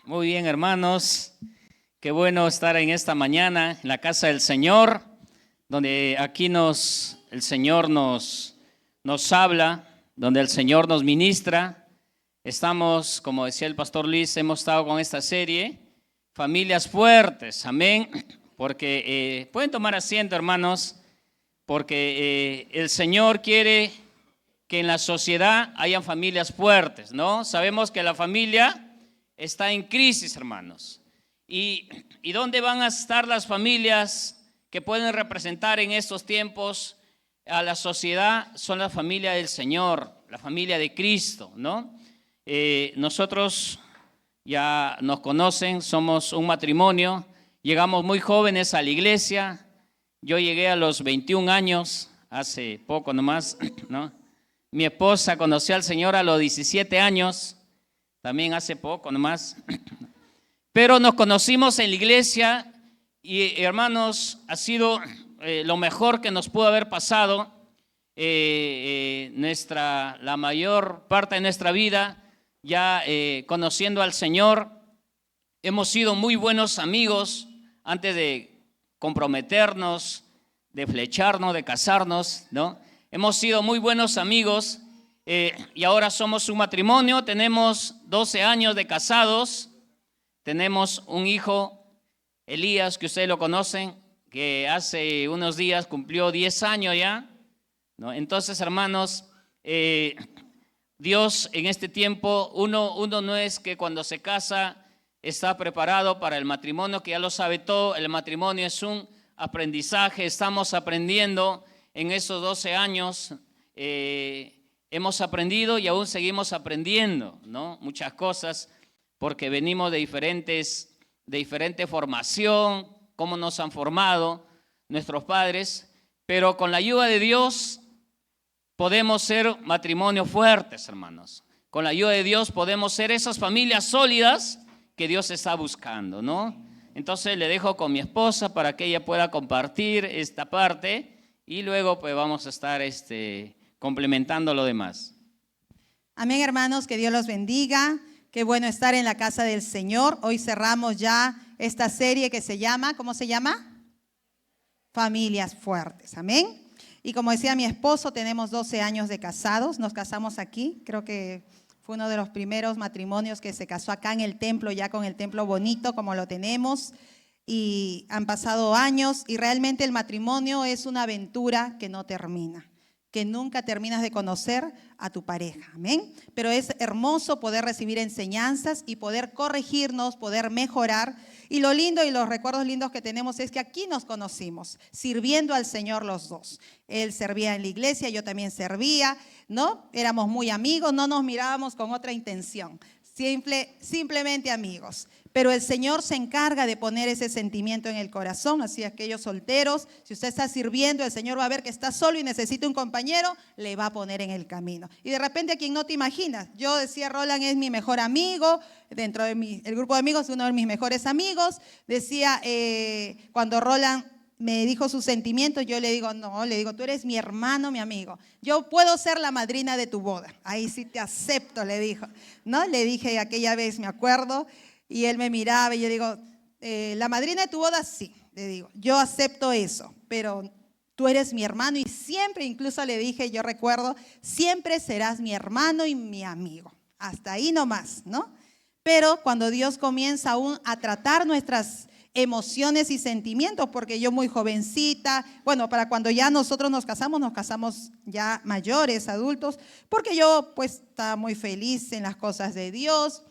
Muy bien, hermanos. Qué bueno estar en esta mañana en la casa del Señor, donde aquí el Señor nos habla, donde el Señor nos ministra. Estamos, como decía el pastor Luis, hemos estado con esta serie, Familias Fuertes, amén. Porque pueden tomar asiento, hermanos, porque el Señor quiere que en la sociedad hayan familias fuertes, ¿no? Sabemos que la familia está en crisis, hermanos. ¿Y dónde van a estar las familias que pueden representar en estos tiempos a la sociedad? Son la familia del Señor, la familia de Cristo, ¿no? Nosotros ya nos conocen, somos un matrimonio, llegamos muy jóvenes a la iglesia. Yo llegué a los 21 años, hace poco nomás, ¿no? Mi esposa conoció al Señor a los 17 años, también hace poco nomás. Pero nos conocimos en la iglesia y, hermanos, ha sido lo mejor que nos pudo haber pasado. La mayor parte de nuestra vida ya conociendo al Señor. Hemos sido muy buenos amigos antes de comprometernos, de flecharnos, de casarnos, ¿no? Hemos sido muy buenos amigos y ahora somos un matrimonio. Tenemos 12 años de casados. Tenemos un hijo, Elías, que ustedes lo conocen, que hace unos días cumplió 10 años ya, ¿no? Entonces, hermanos, Dios en este tiempo, uno no es que cuando se casa está preparado para el matrimonio, que ya lo sabe todo. El matrimonio es un aprendizaje, estamos aprendiendo en esos 12 años. Hemos aprendido y aún seguimos aprendiendo, ¿no? Muchas cosas, porque venimos de diferente formación, cómo nos han formado nuestros padres, pero con la ayuda de Dios podemos ser matrimonios fuertes, hermanos. Con la ayuda de Dios podemos ser esas familias sólidas que Dios está buscando, ¿no? Entonces le dejo con mi esposa para que ella pueda compartir esta parte y luego pues vamos a estar complementando lo demás. Amén, hermanos, que Dios los bendiga. Qué bueno estar en la casa del Señor. Hoy cerramos ya esta serie que se llama, ¿cómo se llama? Familias Fuertes, amén. Y como decía mi esposo, tenemos 12 años de casados. Nos casamos aquí, creo que fue uno de los primeros matrimonios que se casó acá en el templo, ya con el templo bonito como lo tenemos. Y han pasado años y realmente el matrimonio es una aventura que no termina, que nunca terminas de conocer a tu pareja, amén. Pero es hermoso poder recibir enseñanzas y poder corregirnos, poder mejorar. Y lo lindo y los recuerdos lindos que tenemos es que aquí nos conocimos, sirviendo al Señor los dos. Él servía en la iglesia, yo también servía, ¿no? Éramos muy amigos, no nos mirábamos con otra intención, simplemente amigos. Pero el Señor se encarga de poner ese sentimiento en el corazón. Así aquellos solteros, si usted está sirviendo, el Señor va a ver que está solo y necesita un compañero, le va a poner en el camino. Y de repente a quien no te imaginas, yo decía, Roland es mi mejor amigo, dentro de el grupo de amigos, uno de mis mejores amigos. Decía, cuando Roland me dijo sus sentimientos, yo le digo, no, le digo, tú eres mi hermano, mi amigo. Yo puedo ser la madrina de tu boda. Ahí sí te acepto, le dijo. ¿No? Le dije aquella vez, me acuerdo. Y él me miraba y yo digo, la madrina de tu boda, sí, le digo, yo acepto eso, pero tú eres mi hermano y siempre, incluso le dije, yo recuerdo, siempre serás mi hermano y mi amigo, hasta ahí nomás, ¿no? Pero cuando Dios comienza aún a tratar nuestras emociones y sentimientos, porque yo muy jovencita, bueno, para cuando ya nosotros nos casamos ya mayores, adultos, porque yo pues estaba muy feliz en las cosas de Dios.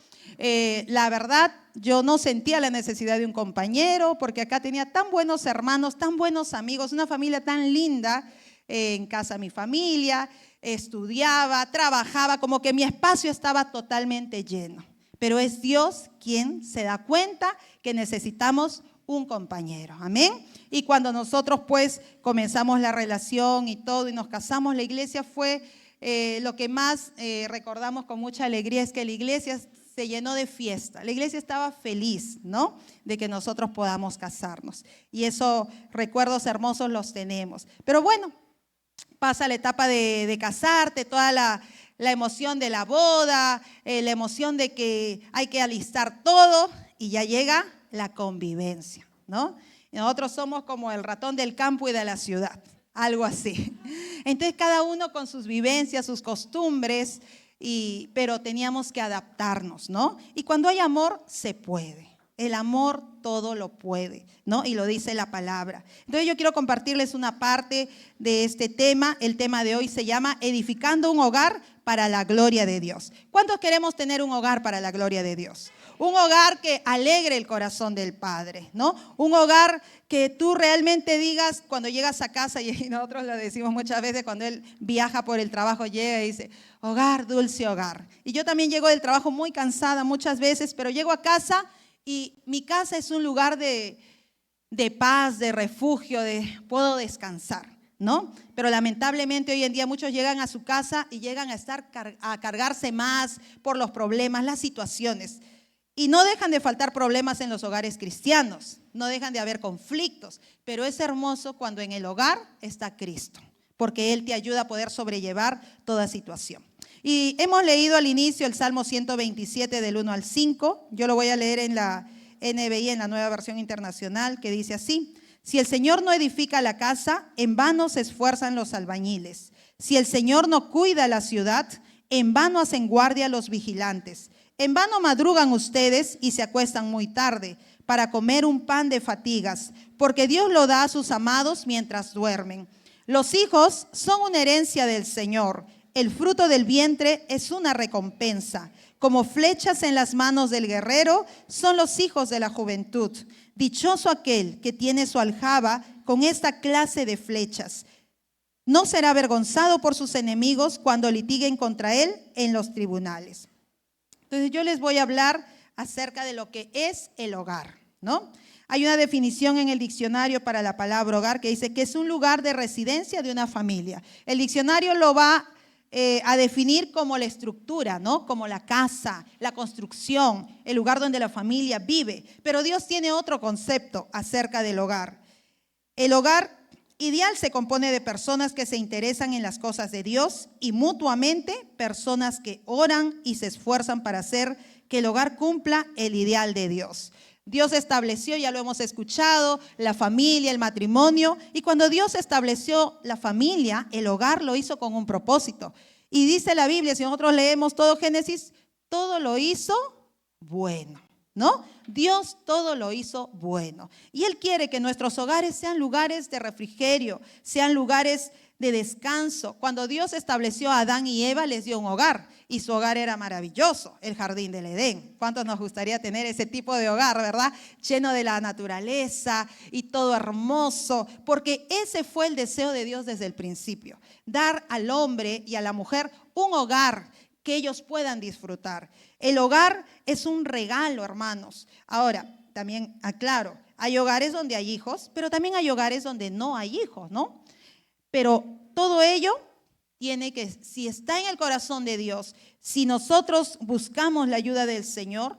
La verdad, yo no sentía la necesidad de un compañero porque acá tenía tan buenos hermanos, tan buenos amigos, una familia tan linda. En casa mi familia, estudiaba, trabajaba, como que mi espacio estaba totalmente lleno. Pero es Dios quien se da cuenta que necesitamos un compañero, amén. Y cuando nosotros pues comenzamos la relación y todo y nos casamos, la iglesia fue lo que más recordamos con mucha alegría, es que la iglesia se llenó de fiesta. La iglesia estaba feliz, ¿no?, de que nosotros podamos casarnos. Y esos recuerdos hermosos los tenemos. Pero bueno, pasa la etapa de casarte, toda la emoción de la boda, la emoción de que hay que alistar todo y ya llega la convivencia, ¿no? Y nosotros somos como el ratón del campo y de la ciudad, algo así. Entonces cada uno con sus vivencias, sus costumbres, pero teníamos que adaptarnos, ¿no? Y cuando hay amor, se puede. El amor todo lo puede, ¿no? Y lo dice la palabra. Entonces yo quiero compartirles una parte de este tema. El tema de hoy se llama Edificando un hogar para la gloria de Dios. ¿Cuántos queremos tener un hogar para la gloria de Dios? Un hogar que alegre el corazón del Padre, ¿no? Un hogar que tú realmente digas cuando llegas a casa, y nosotros lo decimos muchas veces cuando él viaja por el trabajo, llega y dice, hogar, dulce hogar. Y yo también llego del trabajo muy cansada muchas veces, pero llego a casa y mi casa es un lugar de paz, de refugio, puedo descansar, ¿no? Pero lamentablemente hoy en día muchos llegan a su casa y llegan a cargarse más por los problemas, las situaciones. Y no dejan de faltar problemas en los hogares cristianos, no dejan de haber conflictos, pero es hermoso cuando en el hogar está Cristo, porque Él te ayuda a poder sobrellevar toda situación. Y hemos leído al inicio el Salmo 127 del 1 al 5. Yo lo voy a leer en la NBI, en la Nueva Versión Internacional, que dice así: si el Señor no edifica la casa, en vano se esfuerzan los albañiles. Si el Señor no cuida la ciudad, en vano hacen guardia los vigilantes. En vano madrugan ustedes y se acuestan muy tarde para comer un pan de fatigas, porque Dios lo da a sus amados mientras duermen. Los hijos son una herencia del Señor. El fruto del vientre es una recompensa. Como flechas en las manos del guerrero son los hijos de la juventud. Dichoso aquel que tiene su aljaba con esta clase de flechas. No será avergonzado por sus enemigos cuando litiguen contra él en los tribunales. Entonces yo les voy a hablar acerca de lo que es el hogar, ¿no? Hay una definición en el diccionario para la palabra hogar que dice que es un lugar de residencia de una familia. El diccionario lo va a definir como la estructura, ¿no? Como la casa, la construcción, el lugar donde la familia vive. Pero Dios tiene otro concepto acerca del hogar. El hogar ideal se compone de personas que se interesan en las cosas de Dios y mutuamente personas que oran y se esfuerzan para hacer que el hogar cumpla el ideal de Dios. Dios estableció, ya lo hemos escuchado, la familia, el matrimonio. Y cuando Dios estableció la familia, el hogar lo hizo con un propósito. Y dice la Biblia, si nosotros leemos todo Génesis, todo lo hizo bueno, ¿no? Dios todo lo hizo bueno. Y Él quiere que nuestros hogares sean lugares de refrigerio, sean lugares de descanso. Cuando Dios estableció a Adán y Eva, les dio un hogar. Y su hogar era maravilloso, el jardín del Edén. ¿Cuántos nos gustaría tener ese tipo de hogar, verdad? Lleno de la naturaleza y todo hermoso. Porque ese fue el deseo de Dios desde el principio. Dar al hombre y a la mujer un hogar que ellos puedan disfrutar. El hogar es un regalo, hermanos. Ahora, también aclaro, hay hogares donde hay hijos, pero también hay hogares donde no hay hijos, ¿no? Pero todo ello tiene que, si está en el corazón de Dios, si nosotros buscamos la ayuda del Señor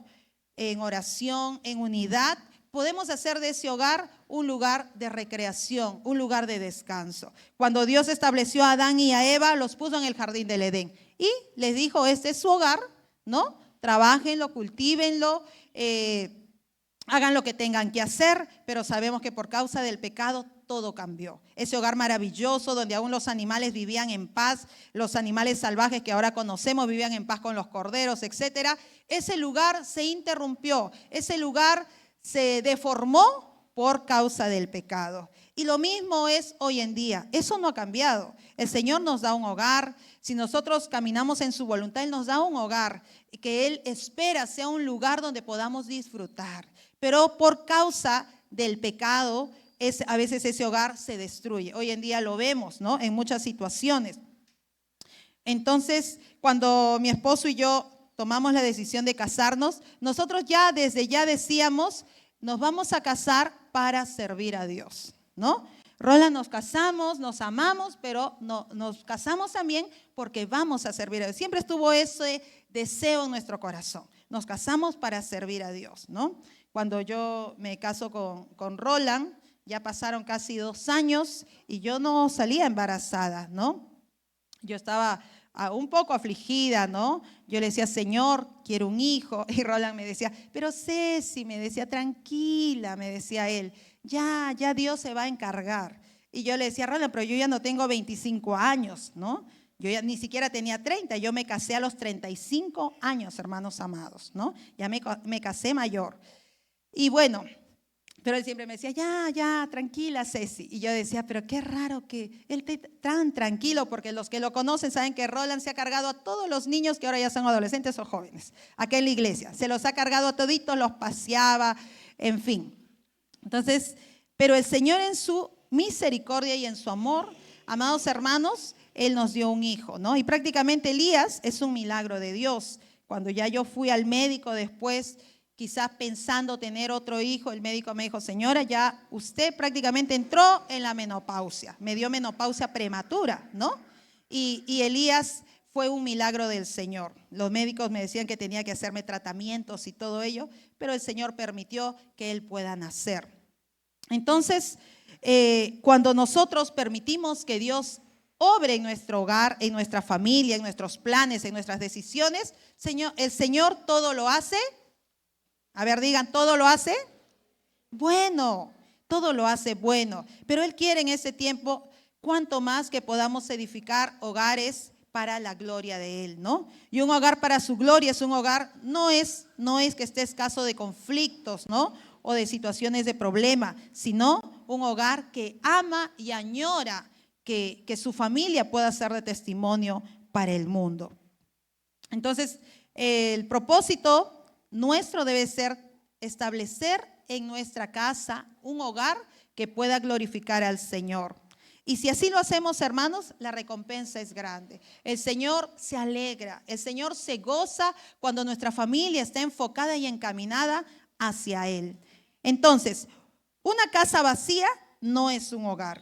en oración, en unidad, podemos hacer de ese hogar un lugar de recreación, un lugar de descanso. Cuando Dios estableció a Adán y a Eva, los puso en el jardín del Edén y les dijo, este es su hogar, ¿no? Trabájenlo, cultívenlo, hagan lo que tengan que hacer, pero sabemos que por causa del pecado todo cambió. Ese hogar maravilloso donde aún los animales vivían en paz, los animales salvajes que ahora conocemos vivían en paz con los corderos, etcétera. Ese lugar se interrumpió, ese lugar se deformó por causa del pecado. Y lo mismo es hoy en día. Eso no ha cambiado. El Señor nos da un hogar. Si nosotros caminamos en su voluntad, Él nos da un hogar que Él espera sea un lugar donde podamos disfrutar. Pero por causa del pecado, a veces ese hogar se destruye. Hoy en día lo vemos, ¿no? En muchas situaciones. Entonces, cuando mi esposo y yo tomamos la decisión de casarnos, nosotros desde ya decíamos, nos vamos a casar para servir a Dios, ¿no? Roland, nos casamos, nos amamos, pero no, nos casamos también porque vamos a servir a Dios. Siempre estuvo ese deseo en nuestro corazón. Nos casamos para servir a Dios, ¿no? Cuando yo me caso con Roland, ya pasaron casi 2 años y yo no salía embarazada, ¿no? yo estaba un poco afligida, ¿no? Yo le decía, Señor, quiero un hijo. Y Roland me decía, pero Ceci, me decía, tranquila, me decía él, ya Dios se va a encargar. Y yo le decía, Roland, pero yo ya no tengo 25 años, ¿no? Yo ya ni siquiera tenía 30, yo me casé a los 35 años, hermanos amados, ¿no? Ya me casé mayor. Y bueno, pero él siempre me decía, ya, tranquila, Ceci. Y yo decía, pero qué raro que él esté tan tranquilo, porque los que lo conocen saben que Roland se ha cargado a todos los niños que ahora ya son adolescentes o jóvenes, acá en la iglesia. Se los ha cargado a toditos, los paseaba, en fin. Entonces, pero el Señor en su misericordia y en su amor, amados hermanos, Él nos dio un hijo, ¿no? Y prácticamente Elías es un milagro de Dios. Cuando ya yo fui al médico después, quizás pensando tener otro hijo, el médico me dijo, señora, ya usted prácticamente entró en la menopausia, me dio menopausia prematura, ¿no? Y Elías fue un milagro del Señor. Los médicos me decían que tenía que hacerme tratamientos y todo ello, pero el Señor permitió que él pueda nacer. Entonces, cuando nosotros permitimos que Dios obre en nuestro hogar, en nuestra familia, en nuestros planes, en nuestras decisiones, el Señor todo lo hace. A ver, digan, ¿todo lo hace? Bueno, todo lo hace bueno. Pero Él quiere en ese tiempo, cuanto más que podamos edificar hogares para la gloria de Él, ¿no? Y un hogar para su gloria es un hogar, no es que esté escaso de conflictos, ¿no? O de situaciones de problema, sino un hogar que ama y añora que su familia pueda ser de testimonio para el mundo. Entonces, el propósito nuestro debe ser establecer en nuestra casa un hogar que pueda glorificar al Señor. Y si así lo hacemos, hermanos, la recompensa es grande. El Señor se alegra, el Señor se goza cuando nuestra familia está enfocada y encaminada hacia Él. Entonces, una casa vacía no es un hogar.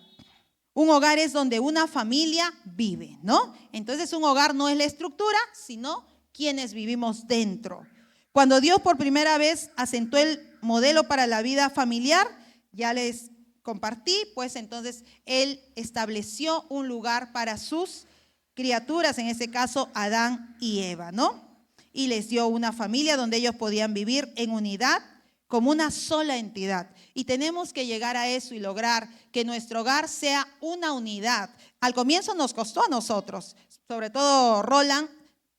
Un hogar es donde una familia vive, ¿no? Entonces, un hogar no es la estructura, sino quienes vivimos dentro. Cuando Dios por primera vez asentó el modelo para la vida familiar, ya les compartí, pues entonces Él estableció un lugar para sus criaturas, en este caso Adán y Eva, ¿no? Y les dio una familia donde ellos podían vivir en unidad como una sola entidad. Y tenemos que llegar a eso y lograr que nuestro hogar sea una unidad. Al comienzo nos costó a nosotros, sobre todo Roland.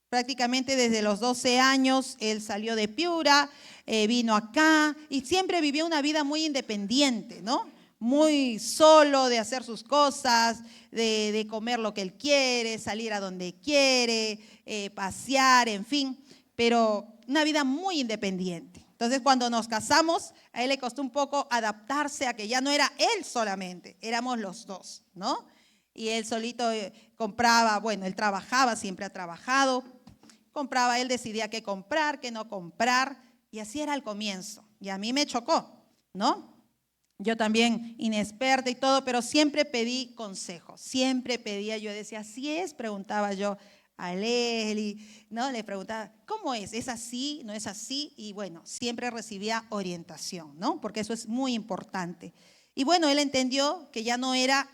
Prácticamente desde los 12 años él salió de Piura, vino acá y siempre vivió una vida muy independiente, ¿no? Muy solo, de hacer sus cosas, de comer lo que él quiere, salir a donde quiere, pasear, en fin, pero una vida muy independiente. Entonces, cuando nos casamos, a él le costó un poco adaptarse a que ya no era él solamente, éramos los dos, ¿no? Y él solito compraba, bueno, él trabajaba, siempre ha trabajado. Compraba, él decidía qué comprar, qué no comprar, y así era al comienzo. Y a mí me chocó, ¿no? Yo también inexperta y todo, pero siempre pedí consejos, siempre pedía, yo decía, ¿así es? Preguntaba yo a Leslie, ¿no? Le preguntaba, ¿cómo es? ¿Es así? ¿No es así? Y bueno, siempre recibía orientación, ¿no? Porque eso es muy importante. Y bueno, él entendió que ya no era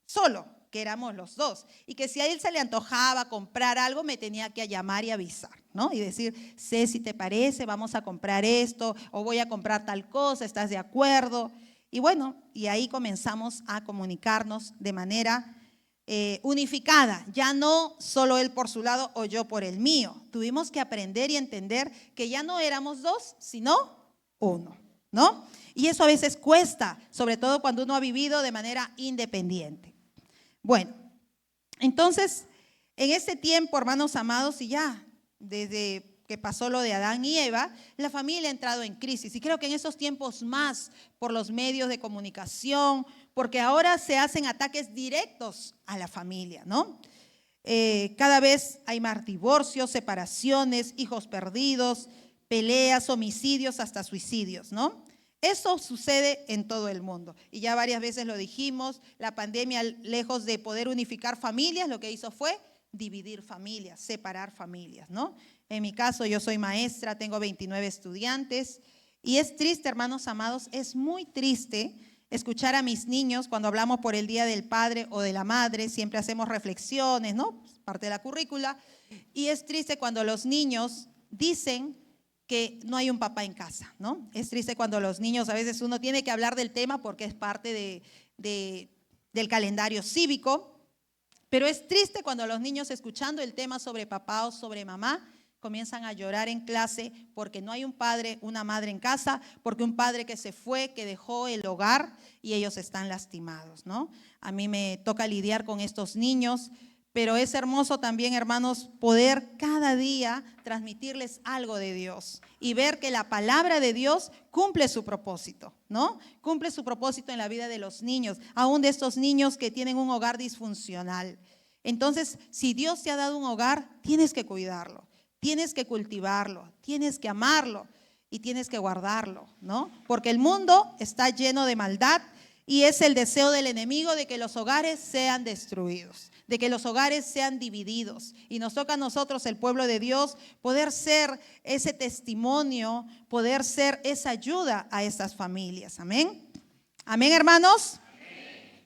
solo, que éramos los dos, y que si a él se le antojaba comprar algo, me tenía que llamar y avisar, ¿no? Y decir, Ceci, ¿te parece? Vamos a comprar esto, o voy a comprar tal cosa, ¿estás de acuerdo? Y bueno, y ahí comenzamos a comunicarnos de manera unificada, ya no solo él por su lado o yo por el mío. Tuvimos que aprender y entender que ya no éramos dos, sino uno, ¿no? Y eso a veces cuesta, sobre todo cuando uno ha vivido de manera independiente. Bueno, entonces, en este tiempo, hermanos amados, y ya desde que pasó lo de Adán y Eva, la familia ha entrado en crisis. Y creo que en esos tiempos más, por los medios de comunicación, porque ahora se hacen ataques directos a la familia, ¿no? Cada vez hay más divorcios, separaciones, hijos perdidos, peleas, homicidios, hasta suicidios, ¿no? Eso sucede en todo el mundo y ya varias veces lo dijimos, la pandemia, lejos de poder unificar familias, lo que hizo fue dividir familias, separar familias, ¿no? En mi caso, yo soy maestra, tengo 29 estudiantes y es triste, hermanos amados, es muy triste escuchar a mis niños cuando hablamos por el Día del Padre o de la Madre, siempre hacemos reflexiones, ¿no? Parte de la currícula. Y es triste cuando los niños dicen que no hay un papá en casa, ¿no? Es triste cuando los niños, a veces uno tiene que hablar del tema porque es parte del calendario cívico, pero es triste cuando los niños, escuchando el tema sobre papá o sobre mamá, comienzan a llorar en clase porque no hay un padre, una madre en casa, porque un padre que se fue, que dejó el hogar y ellos están lastimados, ¿no? A mí me toca lidiar con estos niños, pero es hermoso también, hermanos, poder cada día transmitirles algo de Dios y ver que la palabra de Dios cumple su propósito, ¿no? Cumple su propósito en la vida de los niños, aún de estos niños que tienen un hogar disfuncional. Entonces, si Dios te ha dado un hogar, tienes que cuidarlo. Tienes que cultivarlo, tienes que amarlo y tienes que guardarlo, ¿no? Porque el mundo está lleno de maldad y es el deseo del enemigo de que los hogares sean destruidos, de que los hogares sean divididos. Y nos toca a nosotros, el pueblo de Dios, poder ser ese testimonio, poder ser esa ayuda a estas familias. Amén. Amén, hermanos.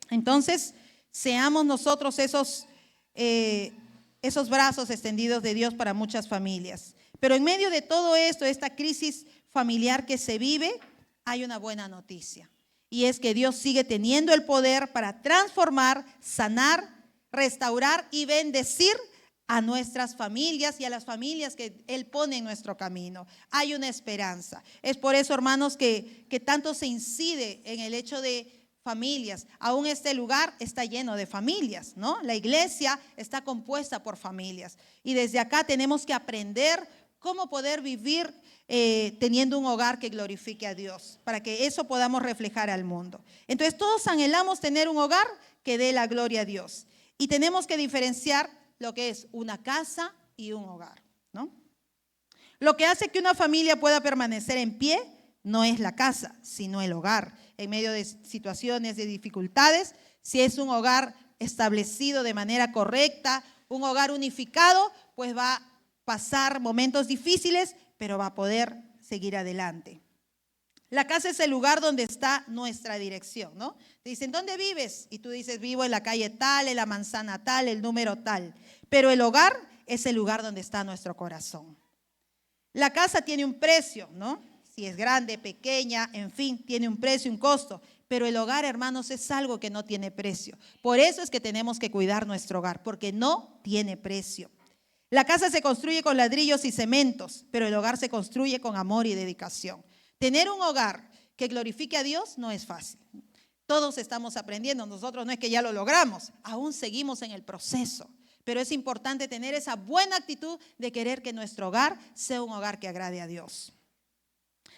Entonces, seamos nosotros esos brazos extendidos de Dios para muchas familias. Pero en medio de todo esto, esta crisis familiar que se vive, hay una buena noticia. Y es que Dios sigue teniendo el poder para transformar, sanar, restaurar y bendecir a nuestras familias y a las familias que Él pone en nuestro camino. Hay una esperanza. Es por eso, hermanos, que tanto se incide en el hecho de familias. Aún este lugar está lleno de familias, ¿no? La iglesia está compuesta por familias. Y desde acá tenemos que aprender cómo poder vivir teniendo un hogar que glorifique a Dios, para que eso podamos reflejar al mundo. Entonces todos anhelamos tener un hogar que dé la gloria a Dios. Y tenemos que diferenciar lo que es una casa y un hogar, ¿no? Lo que hace que una familia pueda permanecer en pie no es la casa, sino el hogar. En medio de situaciones de dificultades, si es un hogar establecido de manera correcta, un hogar unificado, pues va a pasar momentos difíciles, pero va a poder seguir adelante. La casa es el lugar donde está nuestra dirección, ¿no? Te dicen, ¿dónde vives? Y tú dices, vivo en la calle tal, en la manzana tal, el número tal. Pero el hogar es el lugar donde está nuestro corazón. La casa tiene un precio, ¿no? Si es grande, pequeña, en fin, tiene un precio, un costo. Pero el hogar, hermanos, es algo que no tiene precio. Por eso es que tenemos que cuidar nuestro hogar, porque no tiene precio. La casa se construye con ladrillos y cementos, pero el hogar se construye con amor y dedicación. Tener un hogar que glorifique a Dios no es fácil. Todos estamos aprendiendo, nosotros no es que ya lo logramos, aún seguimos en el proceso. Pero es importante tener esa buena actitud de querer que nuestro hogar sea un hogar que agrade a Dios.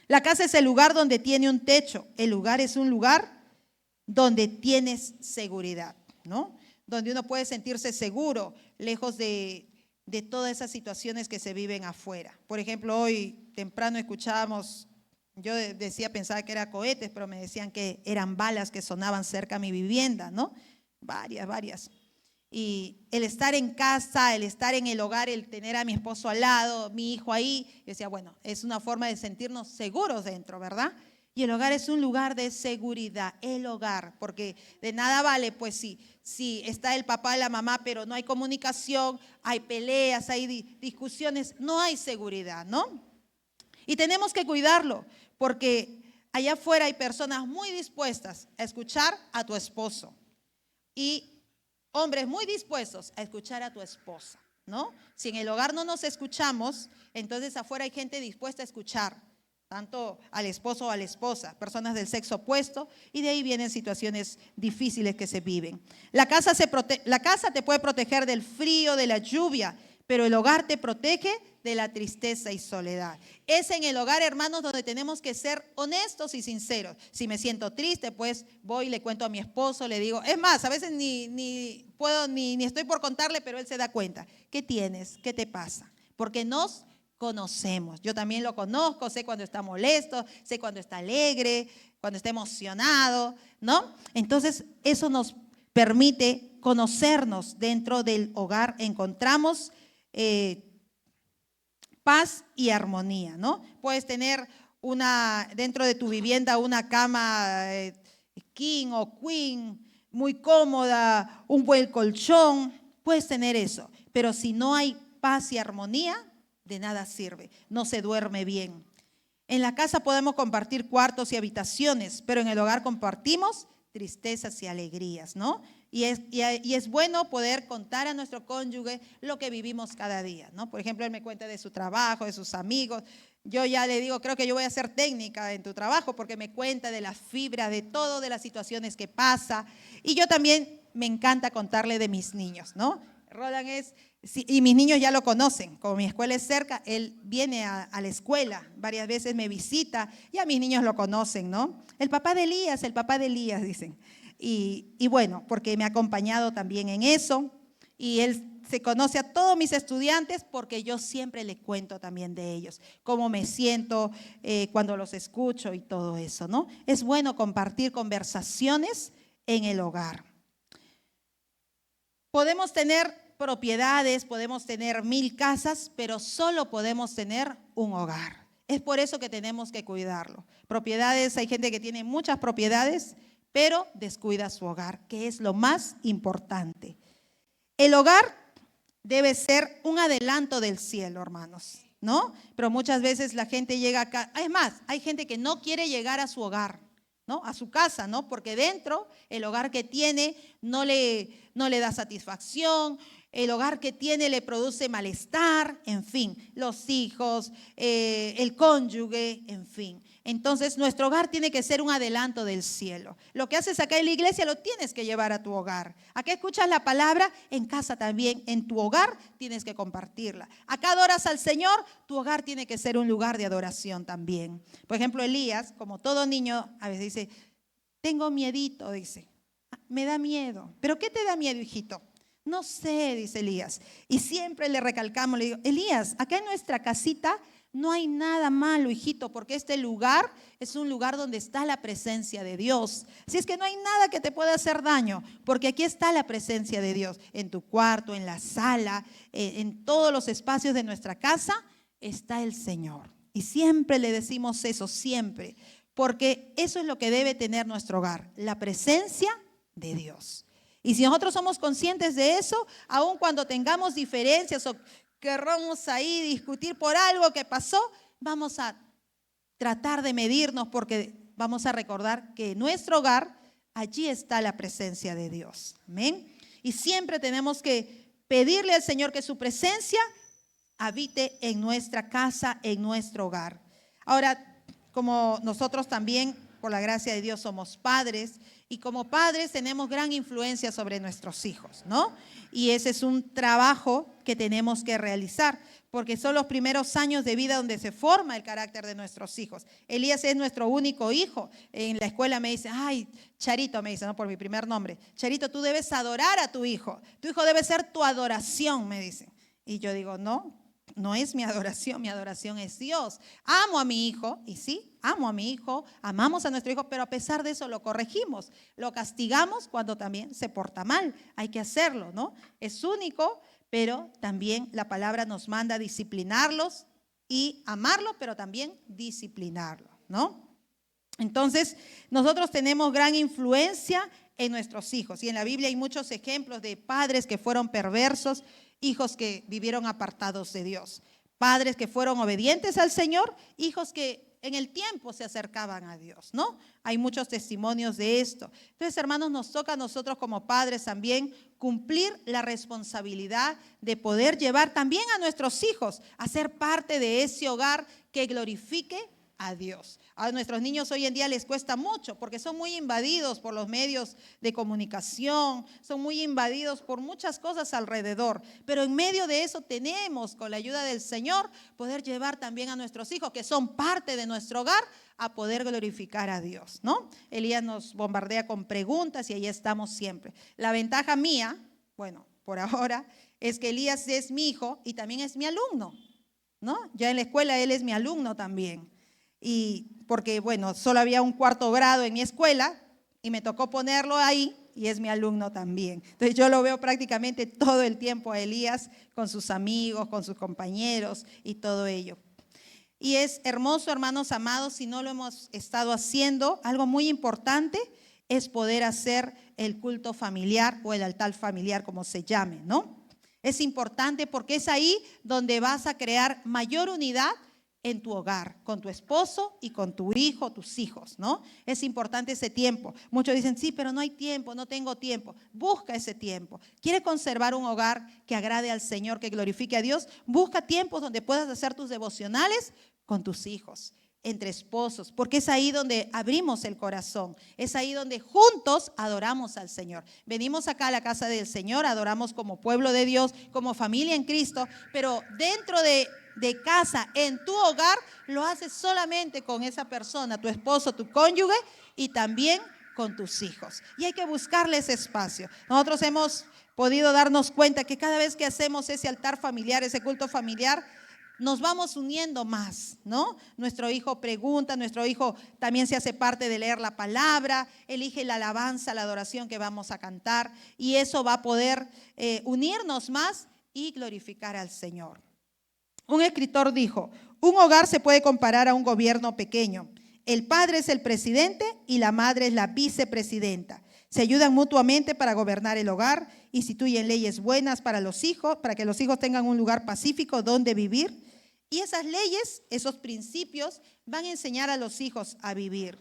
La casa es el lugar donde tiene un techo. El lugar es un lugar donde tienes seguridad, ¿no? Donde uno puede sentirse seguro, lejos de todas esas situaciones que se viven afuera. Por ejemplo, hoy temprano escuchábamos, yo pensaba que eran cohetes, pero me decían que eran balas que sonaban cerca a mi vivienda, ¿no? Varias. Y el estar en casa, el estar en el hogar, el tener a mi esposo al lado, mi hijo ahí, yo decía, bueno, es una forma de sentirnos seguros dentro, ¿verdad? Y el hogar es un lugar de seguridad, el hogar, porque de nada vale, pues si está el papá y la mamá, pero no hay comunicación, hay peleas, hay discusiones, no hay seguridad, ¿no? Y tenemos que cuidarlo, porque allá afuera hay personas muy dispuestas a escuchar a tu esposo y hombres muy dispuestos a escuchar a tu esposa, ¿no? Si en el hogar no nos escuchamos, entonces afuera hay gente dispuesta a escuchar tanto al esposo o a la esposa, personas del sexo opuesto, y de ahí vienen situaciones difíciles que se viven. La casa te puede proteger del frío, de la lluvia, pero el hogar te protege de la tristeza y soledad. Es en el hogar, hermanos, donde tenemos que ser honestos y sinceros. Si me siento triste, pues voy y le cuento a mi esposo, le digo, es más, a veces ni estoy por contarle, pero él se da cuenta. ¿Qué tienes? ¿Qué te pasa? Porque nos conocemos. Yo también lo conozco, sé cuando está molesto, sé cuando está alegre, cuando está emocionado, ¿no? Entonces, eso nos permite conocernos dentro del hogar. Encontramos paz y armonía, ¿no? Puedes tener dentro de tu vivienda una cama king o queen, muy cómoda, un buen colchón, puedes tener eso. Pero si no hay paz y armonía, de nada sirve, no se duerme bien. En la casa podemos compartir cuartos y habitaciones, pero en el hogar compartimos tristezas y alegrías, ¿no? Y es bueno poder contar a nuestro cónyuge lo que vivimos cada día, ¿no? Por ejemplo, él me cuenta de su trabajo, de sus amigos. Yo ya le digo, creo que yo voy a ser técnica en tu trabajo porque me cuenta de las fibras, de todo, de las situaciones que pasa. Y yo también me encanta contarle de mis niños, ¿no? Roland y mis niños ya lo conocen, como mi escuela es cerca, él viene a la escuela, varias veces me visita, ya mis niños lo conocen, ¿no? El papá de Elías, dicen. Y bueno, porque me ha acompañado también en eso, y él se conoce a todos mis estudiantes porque yo siempre le cuento también de ellos, cómo me siento cuando los escucho y todo eso, ¿no? Es bueno compartir conversaciones en el hogar. Podemos tener propiedades, podemos tener 1000 casas, pero solo podemos tener un hogar. Es por eso que tenemos que cuidarlo. Propiedades, hay gente que tiene muchas propiedades, pero descuida su hogar, que es lo más importante. El hogar debe ser un adelanto del cielo, hermanos, ¿no? Pero muchas veces la gente llega acá. Es más, hay gente que no quiere llegar a su hogar, ¿no? A su casa, ¿no? Porque dentro el hogar que tiene no le da satisfacción, el hogar que tiene le produce malestar, en fin, los hijos, el cónyuge, en fin. Entonces nuestro hogar tiene que ser un adelanto del cielo. Lo que haces acá en la iglesia lo tienes que llevar a tu hogar. Acá escuchas la palabra, en casa también, en tu hogar tienes que compartirla. Acá adoras al Señor, tu hogar tiene que ser un lugar de adoración también. Por ejemplo, Elías, como todo niño, a veces dice, tengo miedito, dice, me da miedo. ¿Pero qué te da miedo, hijito? No sé, dice Elías. Y siempre le recalcamos, le digo, Elías, acá en nuestra casita no hay nada malo, hijito, porque este lugar es un lugar donde está la presencia de Dios. Así es que no hay nada que te pueda hacer daño, porque aquí está la presencia de Dios. En tu cuarto, en la sala, en todos los espacios de nuestra casa, está el Señor. Y siempre le decimos eso, siempre, porque eso es lo que debe tener nuestro hogar, la presencia de Dios. Y si nosotros somos conscientes de eso, aun cuando tengamos diferencias o querramos ahí discutir por algo que pasó, vamos a tratar de medirnos porque vamos a recordar que en nuestro hogar, allí está la presencia de Dios. Amén. Y siempre tenemos que pedirle al Señor que su presencia habite en nuestra casa, en nuestro hogar. Ahora, como nosotros también, por la gracia de Dios, somos padres, y como padres tenemos gran influencia sobre nuestros hijos, ¿no? Y ese es un trabajo que tenemos que realizar, porque son los primeros años de vida donde se forma el carácter de nuestros hijos. Elías es nuestro único hijo. En la escuela me dice, ay, Charito, me dice, no por mi primer nombre, Charito, tú debes adorar a tu hijo debe ser tu adoración, me dicen. Y yo digo, no es mi adoración es Dios. Amo a mi hijo, y sí, amo a mi hijo, amamos a nuestro hijo, pero a pesar de eso lo corregimos, lo castigamos cuando también se porta mal. Hay que hacerlo, ¿no? Es único, pero también la palabra nos manda a disciplinarlos y amarlo, pero también disciplinarlo, ¿no? Entonces, nosotros tenemos gran influencia en nuestros hijos, y en la Biblia hay muchos ejemplos de padres que fueron perversos, hijos que vivieron apartados de Dios, padres que fueron obedientes al Señor, hijos que en el tiempo se acercaban a Dios, ¿no? Hay muchos testimonios de esto. Entonces, hermanos, nos toca a nosotros como padres también cumplir la responsabilidad de poder llevar también a nuestros hijos a ser parte de ese hogar que glorifique a Dios. A nuestros niños hoy en día les cuesta mucho porque son muy invadidos por los medios de comunicación, son muy invadidos por muchas cosas alrededor, pero en medio de eso tenemos, con la ayuda del Señor, poder llevar también a nuestros hijos, que son parte de nuestro hogar, a poder glorificar a Dios, ¿no? Elías nos bombardea con preguntas y ahí estamos siempre. La ventaja mía, bueno, por ahora, es que Elías es mi hijo y también es mi alumno, ¿no? Ya en la escuela él es mi alumno también. Y porque, bueno, solo había un 4º grado en mi escuela y me tocó ponerlo ahí y es mi alumno también. Entonces yo lo veo prácticamente todo el tiempo a Elías con sus amigos, con sus compañeros y todo ello. Y es hermoso, hermanos amados, si no lo hemos estado haciendo, algo muy importante es poder hacer el culto familiar o el altar familiar, como se llame, ¿no? Es importante porque es ahí donde vas a crear mayor unidad en tu hogar, con tu esposo y con tu hijo, tus hijos, ¿no? Es importante ese tiempo. Muchos dicen, sí, pero no hay tiempo, no tengo tiempo. Busca ese tiempo. ¿Quieres conservar un hogar que agrade al Señor, que glorifique a Dios? Busca tiempos donde puedas hacer tus devocionales con tus hijos, entre esposos, porque es ahí donde abrimos el corazón, es ahí donde juntos adoramos al Señor. Venimos acá a la casa del Señor, adoramos como pueblo de Dios, como familia en Cristo, pero dentro de casa, en tu hogar, lo haces solamente con esa persona, tu esposo, tu cónyuge y también con tus hijos. Y hay que buscarle ese espacio. Nosotros hemos podido darnos cuenta que cada vez que hacemos ese altar familiar, ese culto familiar, nos vamos uniendo más, ¿no? Nuestro hijo pregunta, nuestro hijo también se hace parte de leer la palabra, elige la alabanza, la adoración que vamos a cantar, y eso va a poder unirnos más y glorificar al Señor. Un escritor dijo, un hogar se puede comparar a un gobierno pequeño. El padre es el presidente y la madre es la vicepresidenta. Se ayudan mutuamente para gobernar el hogar, instituyen leyes buenas para los hijos, para que los hijos tengan un lugar pacífico donde vivir. Y esas leyes, esos principios, van a enseñar a los hijos a vivir.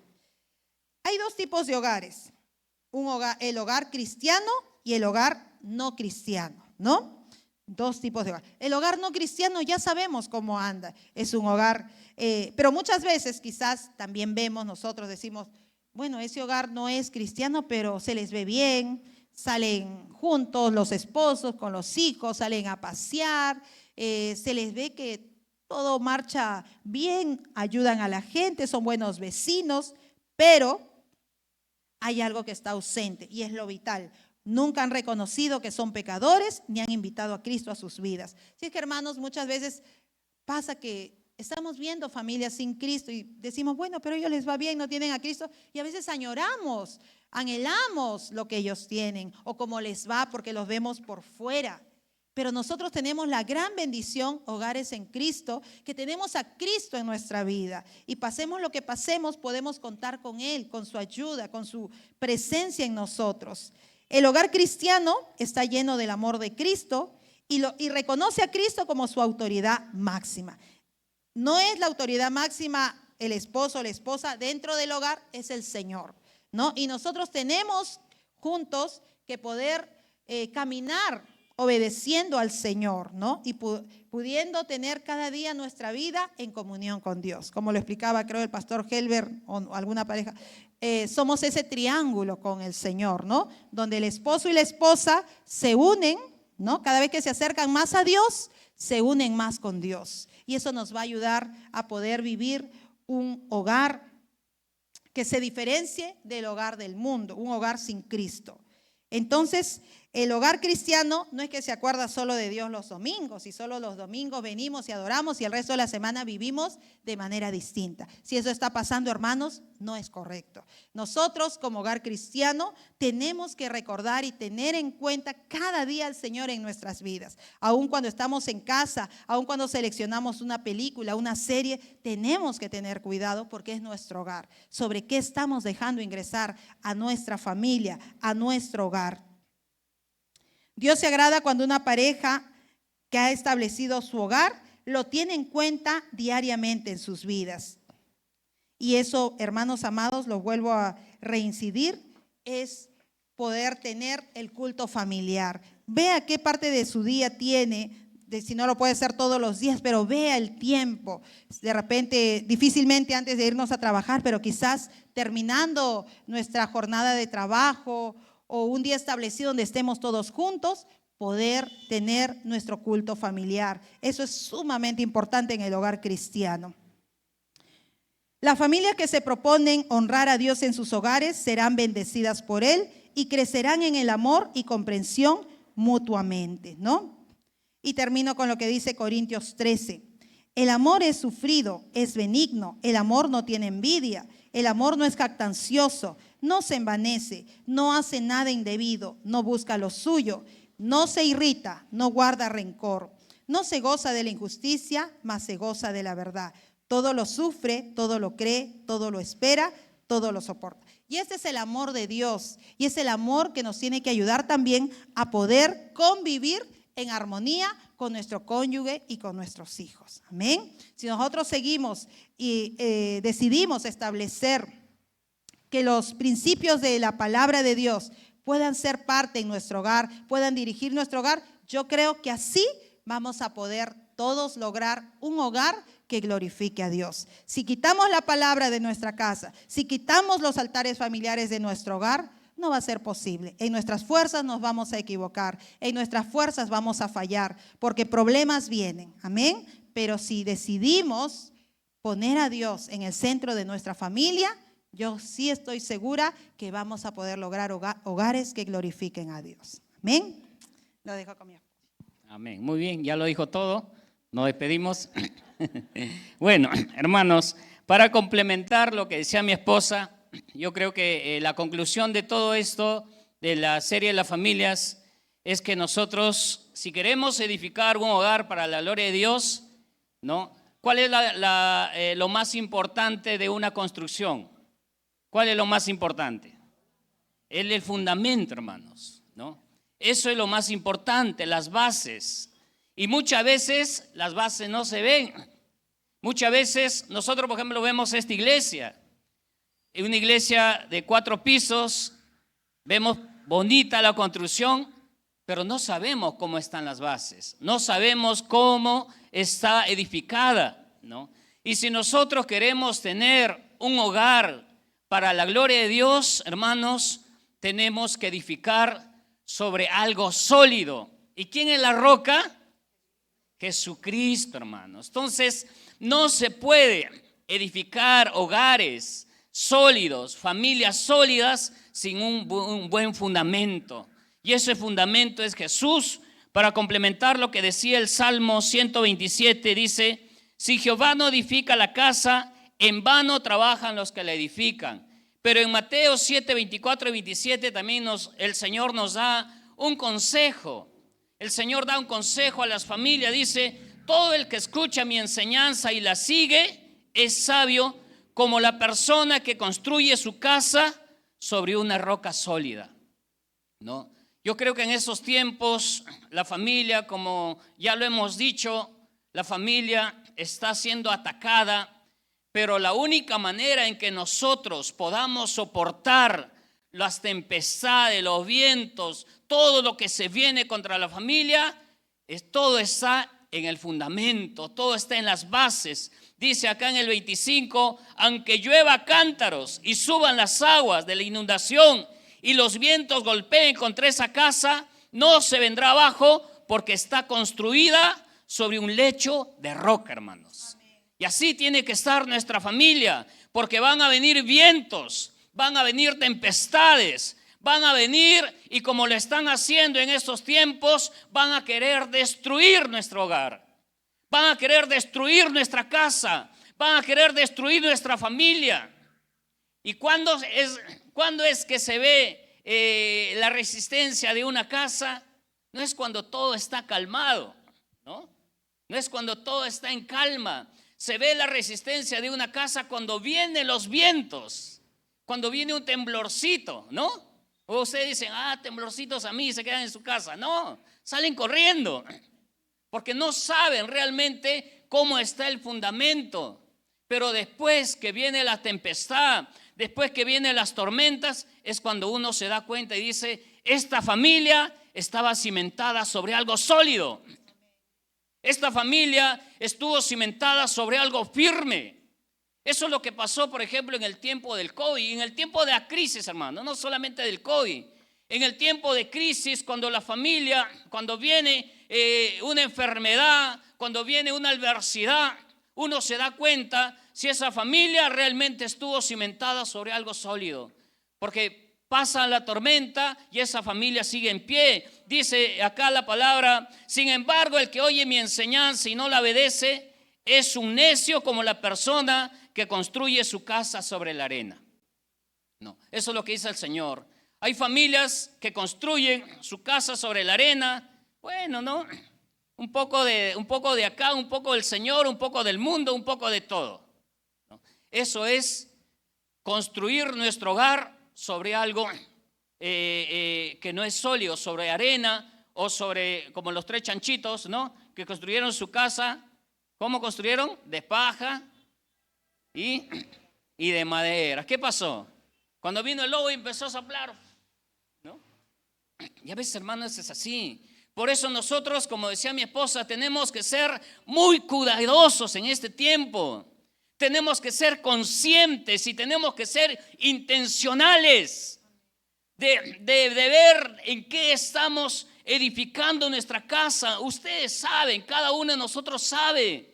Hay dos tipos de hogares. El hogar cristiano y el hogar no cristiano, ¿no? Dos tipos de hogar. El hogar no cristiano ya sabemos cómo anda. Es un hogar, pero muchas veces quizás también vemos, nosotros decimos, bueno, ese hogar no es cristiano, pero se les ve bien, salen juntos los esposos con los hijos, salen a pasear, se les ve que todo marcha bien, ayudan a la gente, son buenos vecinos, pero hay algo que está ausente y es lo vital. Nunca han reconocido que son pecadores ni han invitado a Cristo a sus vidas. Si es que, hermanos, muchas veces pasa que estamos viendo familias sin Cristo y decimos, bueno, pero a ellos les va bien, no tienen a Cristo, y a veces añoramos, anhelamos lo que ellos tienen o cómo les va porque los vemos por fuera. Pero nosotros tenemos la gran bendición, hogares en Cristo, que tenemos a Cristo en nuestra vida. Y pasemos lo que pasemos, podemos contar con Él, con su ayuda, con su presencia en nosotros. El hogar cristiano está lleno del amor de Cristo y reconoce a Cristo como su autoridad máxima. No es la autoridad máxima el esposo o la esposa, dentro del hogar es el Señor, ¿no? Y nosotros tenemos juntos que poder caminar obedeciendo al Señor, ¿no? Y pudiendo tener cada día nuestra vida en comunión con Dios. Como lo explicaba, creo, el pastor Helber o alguna pareja, somos ese triángulo con el Señor, ¿no? Donde el esposo y la esposa se unen, ¿no? Cada vez que se acercan más a Dios, se unen más con Dios. Y eso nos va a ayudar a poder vivir un hogar que se diferencie del hogar del mundo, un hogar sin Cristo. Entonces, el hogar cristiano no es que se acuerda solo de Dios los domingos y solo los domingos venimos y adoramos y el resto de la semana vivimos de manera distinta. Si eso está pasando, hermanos, no es correcto. Nosotros como hogar cristiano tenemos que recordar y tener en cuenta cada día al Señor en nuestras vidas. Aun cuando estamos en casa, aun cuando seleccionamos una película, una serie, tenemos que tener cuidado porque es nuestro hogar. Sobre qué estamos dejando ingresar a nuestra familia, a nuestro hogar. Dios se agrada cuando una pareja que ha establecido su hogar lo tiene en cuenta diariamente en sus vidas. Y eso, hermanos amados, lo vuelvo a reincidir, es poder tener el culto familiar. Vea qué parte de su día tiene, si no lo puede hacer todos los días, pero vea el tiempo. De repente, difícilmente antes de irnos a trabajar, pero quizás terminando nuestra jornada de trabajo o un día establecido donde estemos todos juntos, poder tener nuestro culto familiar. Eso es sumamente importante en el hogar cristiano. Las familias que se proponen honrar a Dios en sus hogares serán bendecidas por Él y crecerán en el amor y comprensión mutuamente, ¿no? Y termino con lo que dice Corintios 13. El amor es sufrido, es benigno, el amor no tiene envidia, el amor no es jactancioso, no se envanece, no hace nada indebido, no busca lo suyo, no se irrita, no guarda rencor, no se goza de la injusticia, mas se goza de la verdad. Todo lo sufre, todo lo cree, todo lo espera, todo lo soporta. Y este es el amor de Dios. Y es el amor que nos tiene que ayudar también a poder convivir en armonía con nuestro cónyuge y con nuestros hijos. Amén. Si nosotros seguimos y decidimos establecer que los principios de la palabra de Dios puedan ser parte en nuestro hogar, puedan dirigir nuestro hogar, yo creo que así vamos a poder todos lograr un hogar que glorifique a Dios. Si quitamos la palabra de nuestra casa, si quitamos los altares familiares de nuestro hogar, no va a ser posible. En nuestras fuerzas nos vamos a equivocar, en nuestras fuerzas vamos a fallar, porque problemas vienen. Amén. Pero si decidimos poner a Dios en el centro de nuestra familia, yo sí estoy segura que vamos a poder lograr hogares que glorifiquen a Dios. Amén. Lo dejo con mi esposo. Amén. Muy bien, ya lo dijo todo. Nos despedimos. Bueno, hermanos, para complementar lo que decía mi esposa, yo creo que la conclusión de todo esto, de la serie de las familias, es que nosotros, si queremos edificar un hogar para la gloria de Dios, ¿no? ¿Cuál es lo más importante de una construcción? ¿Cuál es lo más importante? Es el fundamento, hermanos, ¿no? Eso es lo más importante, las bases. Y muchas veces las bases no se ven. Muchas veces nosotros, por ejemplo, vemos esta iglesia. Una iglesia de 4 pisos, vemos bonita la construcción, pero no sabemos cómo están las bases. No sabemos cómo está edificada, ¿no? Y si nosotros queremos tener un hogar para la gloria de Dios, hermanos, tenemos que edificar sobre algo sólido. ¿Y quién es la roca? Jesucristo, hermanos. Entonces, no se puede edificar hogares sólidos, familias sólidas, sin un buen fundamento. Y ese fundamento es Jesús. Para complementar lo que decía el Salmo 127, dice: si Jehová no edifica la casa, en vano trabajan los que la edifican. Pero en Mateo 7, 24 y 27 también el Señor nos da un consejo. El Señor da un consejo a las familias. Dice: todo el que escucha mi enseñanza y la sigue es sabio como la persona que construye su casa sobre una roca sólida, ¿no? Yo creo que en esos tiempos la familia, como ya lo hemos dicho, la familia está siendo atacada. Pero la única manera en que nosotros podamos soportar las tempestades, los vientos, todo lo que se viene contra la familia, todo está en el fundamento, todo está en las bases. Dice acá en el 25: aunque llueva cántaros y suban las aguas de la inundación y los vientos golpeen contra esa casa, no se vendrá abajo, porque está construida sobre un lecho de roca, hermanos. Y así tiene que estar nuestra familia, porque van a venir vientos, van a venir tempestades, van a venir, y como lo están haciendo en estos tiempos, van a querer destruir nuestro hogar, van a querer destruir nuestra casa, van a querer destruir nuestra familia. ¿Y cuándo es que se ve la resistencia de una casa? No es cuando todo está calmado, ¿no? No es cuando todo está en calma. Se ve la resistencia de una casa cuando vienen los vientos, cuando viene un temblorcito, ¿no? O ustedes dicen: temblorcitos a mí, se quedan en su casa. No, salen corriendo, porque no saben realmente cómo está el fundamento. Pero después que viene la tempestad, después que vienen las tormentas, es cuando uno se da cuenta y dice: esta familia estaba cimentada sobre algo sólido. Esta familia estuvo cimentada sobre algo firme. Eso es lo que pasó, por ejemplo, en el tiempo del COVID, en el tiempo de la crisis, hermano, no solamente del COVID. En el tiempo de crisis, cuando la familia, cuando viene una enfermedad, cuando viene una adversidad, uno se da cuenta si esa familia realmente estuvo cimentada sobre algo sólido. Porque pasa la tormenta y esa familia sigue en pie. Dice acá la palabra: sin embargo, el que oye mi enseñanza y no la obedece es un necio como la persona que construye su casa sobre la arena. No, eso es lo que dice el Señor. Hay familias que construyen su casa sobre la arena. Bueno, ¿no? Un poco de acá, un poco del Señor, un poco del mundo, un poco de todo, ¿no? Eso es construir nuestro hogar sobre algo que no es sólido, sobre arena o sobre, como los 3 chanchitos, ¿no? Que construyeron su casa. ¿Cómo construyeron? De paja y de madera. ¿Qué pasó? Cuando vino el lobo y empezó a soplar, ¿no? Y a veces, hermanos, es así. Por eso nosotros, como decía mi esposa, tenemos que ser muy cuidadosos en este tiempo. Tenemos que ser conscientes y tenemos que ser intencionales de ver en qué estamos edificando nuestra casa. Ustedes saben, cada uno de nosotros sabe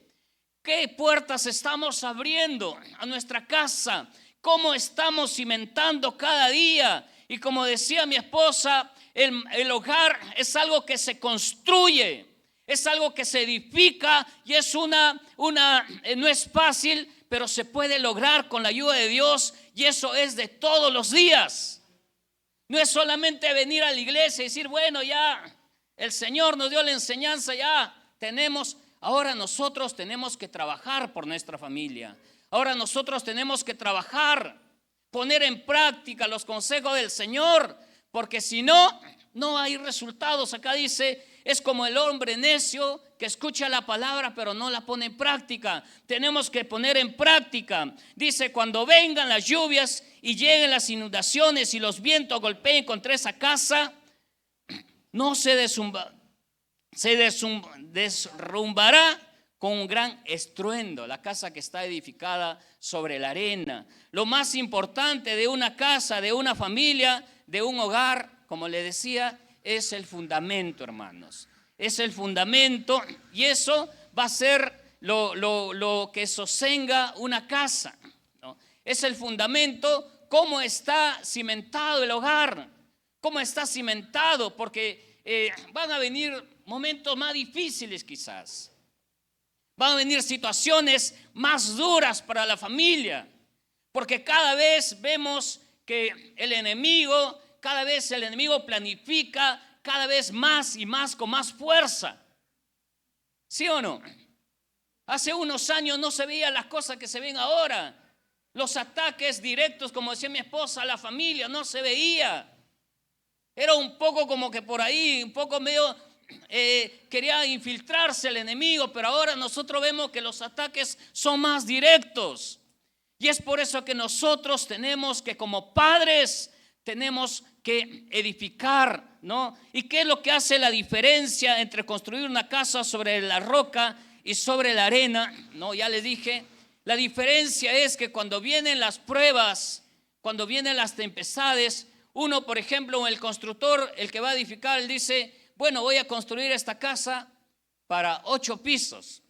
qué puertas estamos abriendo a nuestra casa, cómo estamos cimentando cada día. Y como decía mi esposa, el hogar es algo que se construye, es algo que se edifica y es no es fácil, pero se puede lograr con la ayuda de Dios, y eso es de todos los días. No es solamente venir a la iglesia y decir, bueno, ya el Señor nos dio la enseñanza, ya tenemos. Ahora nosotros tenemos que trabajar por nuestra familia. Ahora nosotros tenemos que trabajar, poner en práctica los consejos del Señor, porque si no, no hay resultados. Acá dice, es como el hombre necio que escucha la palabra pero no la pone en práctica. Tenemos que poner en práctica. Dice, cuando vengan las lluvias y lleguen las inundaciones y los vientos golpeen contra esa casa, no se derrumbará con un gran estruendo, la casa que está edificada sobre la arena. Lo más importante de una casa, de una familia, de un hogar, como le decía, es el fundamento, hermanos. Es el fundamento, y eso va a ser lo que sostenga una casa, ¿no? Es el fundamento, cómo está cimentado el hogar, cómo está cimentado, porque van a venir momentos más difíciles quizás. Van a venir situaciones más duras para la familia, porque cada vez vemos que cada vez el enemigo planifica cada vez más y más con más fuerza. ¿Sí o no? Hace unos años no se veían las cosas que se ven ahora. Los ataques directos, como decía mi esposa, a la familia no se veía. Era un poco como que por ahí, un poco medio quería infiltrarse el enemigo, pero ahora nosotros vemos que los ataques son más directos. Y es por eso que nosotros tenemos que, como padres, tenemos que edificar, ¿no? ¿Y qué es lo que hace la diferencia entre construir una casa sobre la roca y sobre la arena? No, ya les dije, la diferencia es que cuando vienen las pruebas, cuando vienen las tempestades, uno, por ejemplo, el constructor, el que va a edificar, él dice, bueno, voy a construir esta casa para 8 pisos.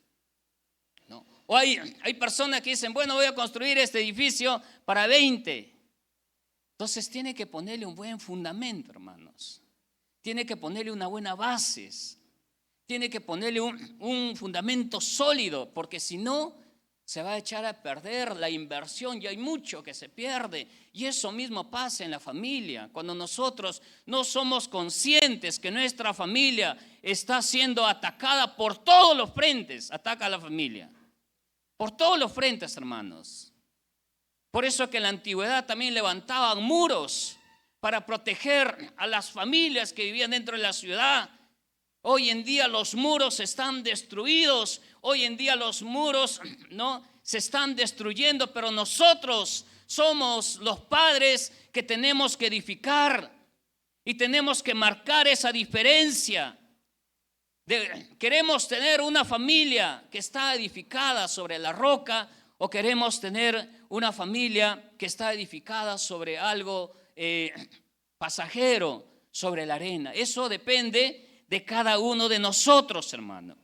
¿No? O hay personas que dicen, bueno, voy a construir este edificio para 20. Entonces tiene que ponerle un buen fundamento, hermanos. Tiene que ponerle una buena base. Tiene que ponerle un fundamento sólido, porque si no, se va a echar a perder la inversión y hay mucho que se pierde. Y eso mismo pasa en la familia. Cuando nosotros no somos conscientes que nuestra familia está siendo atacada por todos los frentes, ataca a la familia. Por todos los frentes, hermanos. Por eso que en la antigüedad también levantaban muros para proteger a las familias que vivían dentro de la ciudad. Hoy en día los muros están destruidos. Hoy en día los muros no se están destruyendo, pero nosotros somos los padres que tenemos que edificar y tenemos que marcar esa diferencia. ¿Queremos tener una familia que está edificada sobre la roca o queremos tener una familia que está edificada sobre algo pasajero, sobre la arena? Eso depende de cada uno de nosotros, hermano.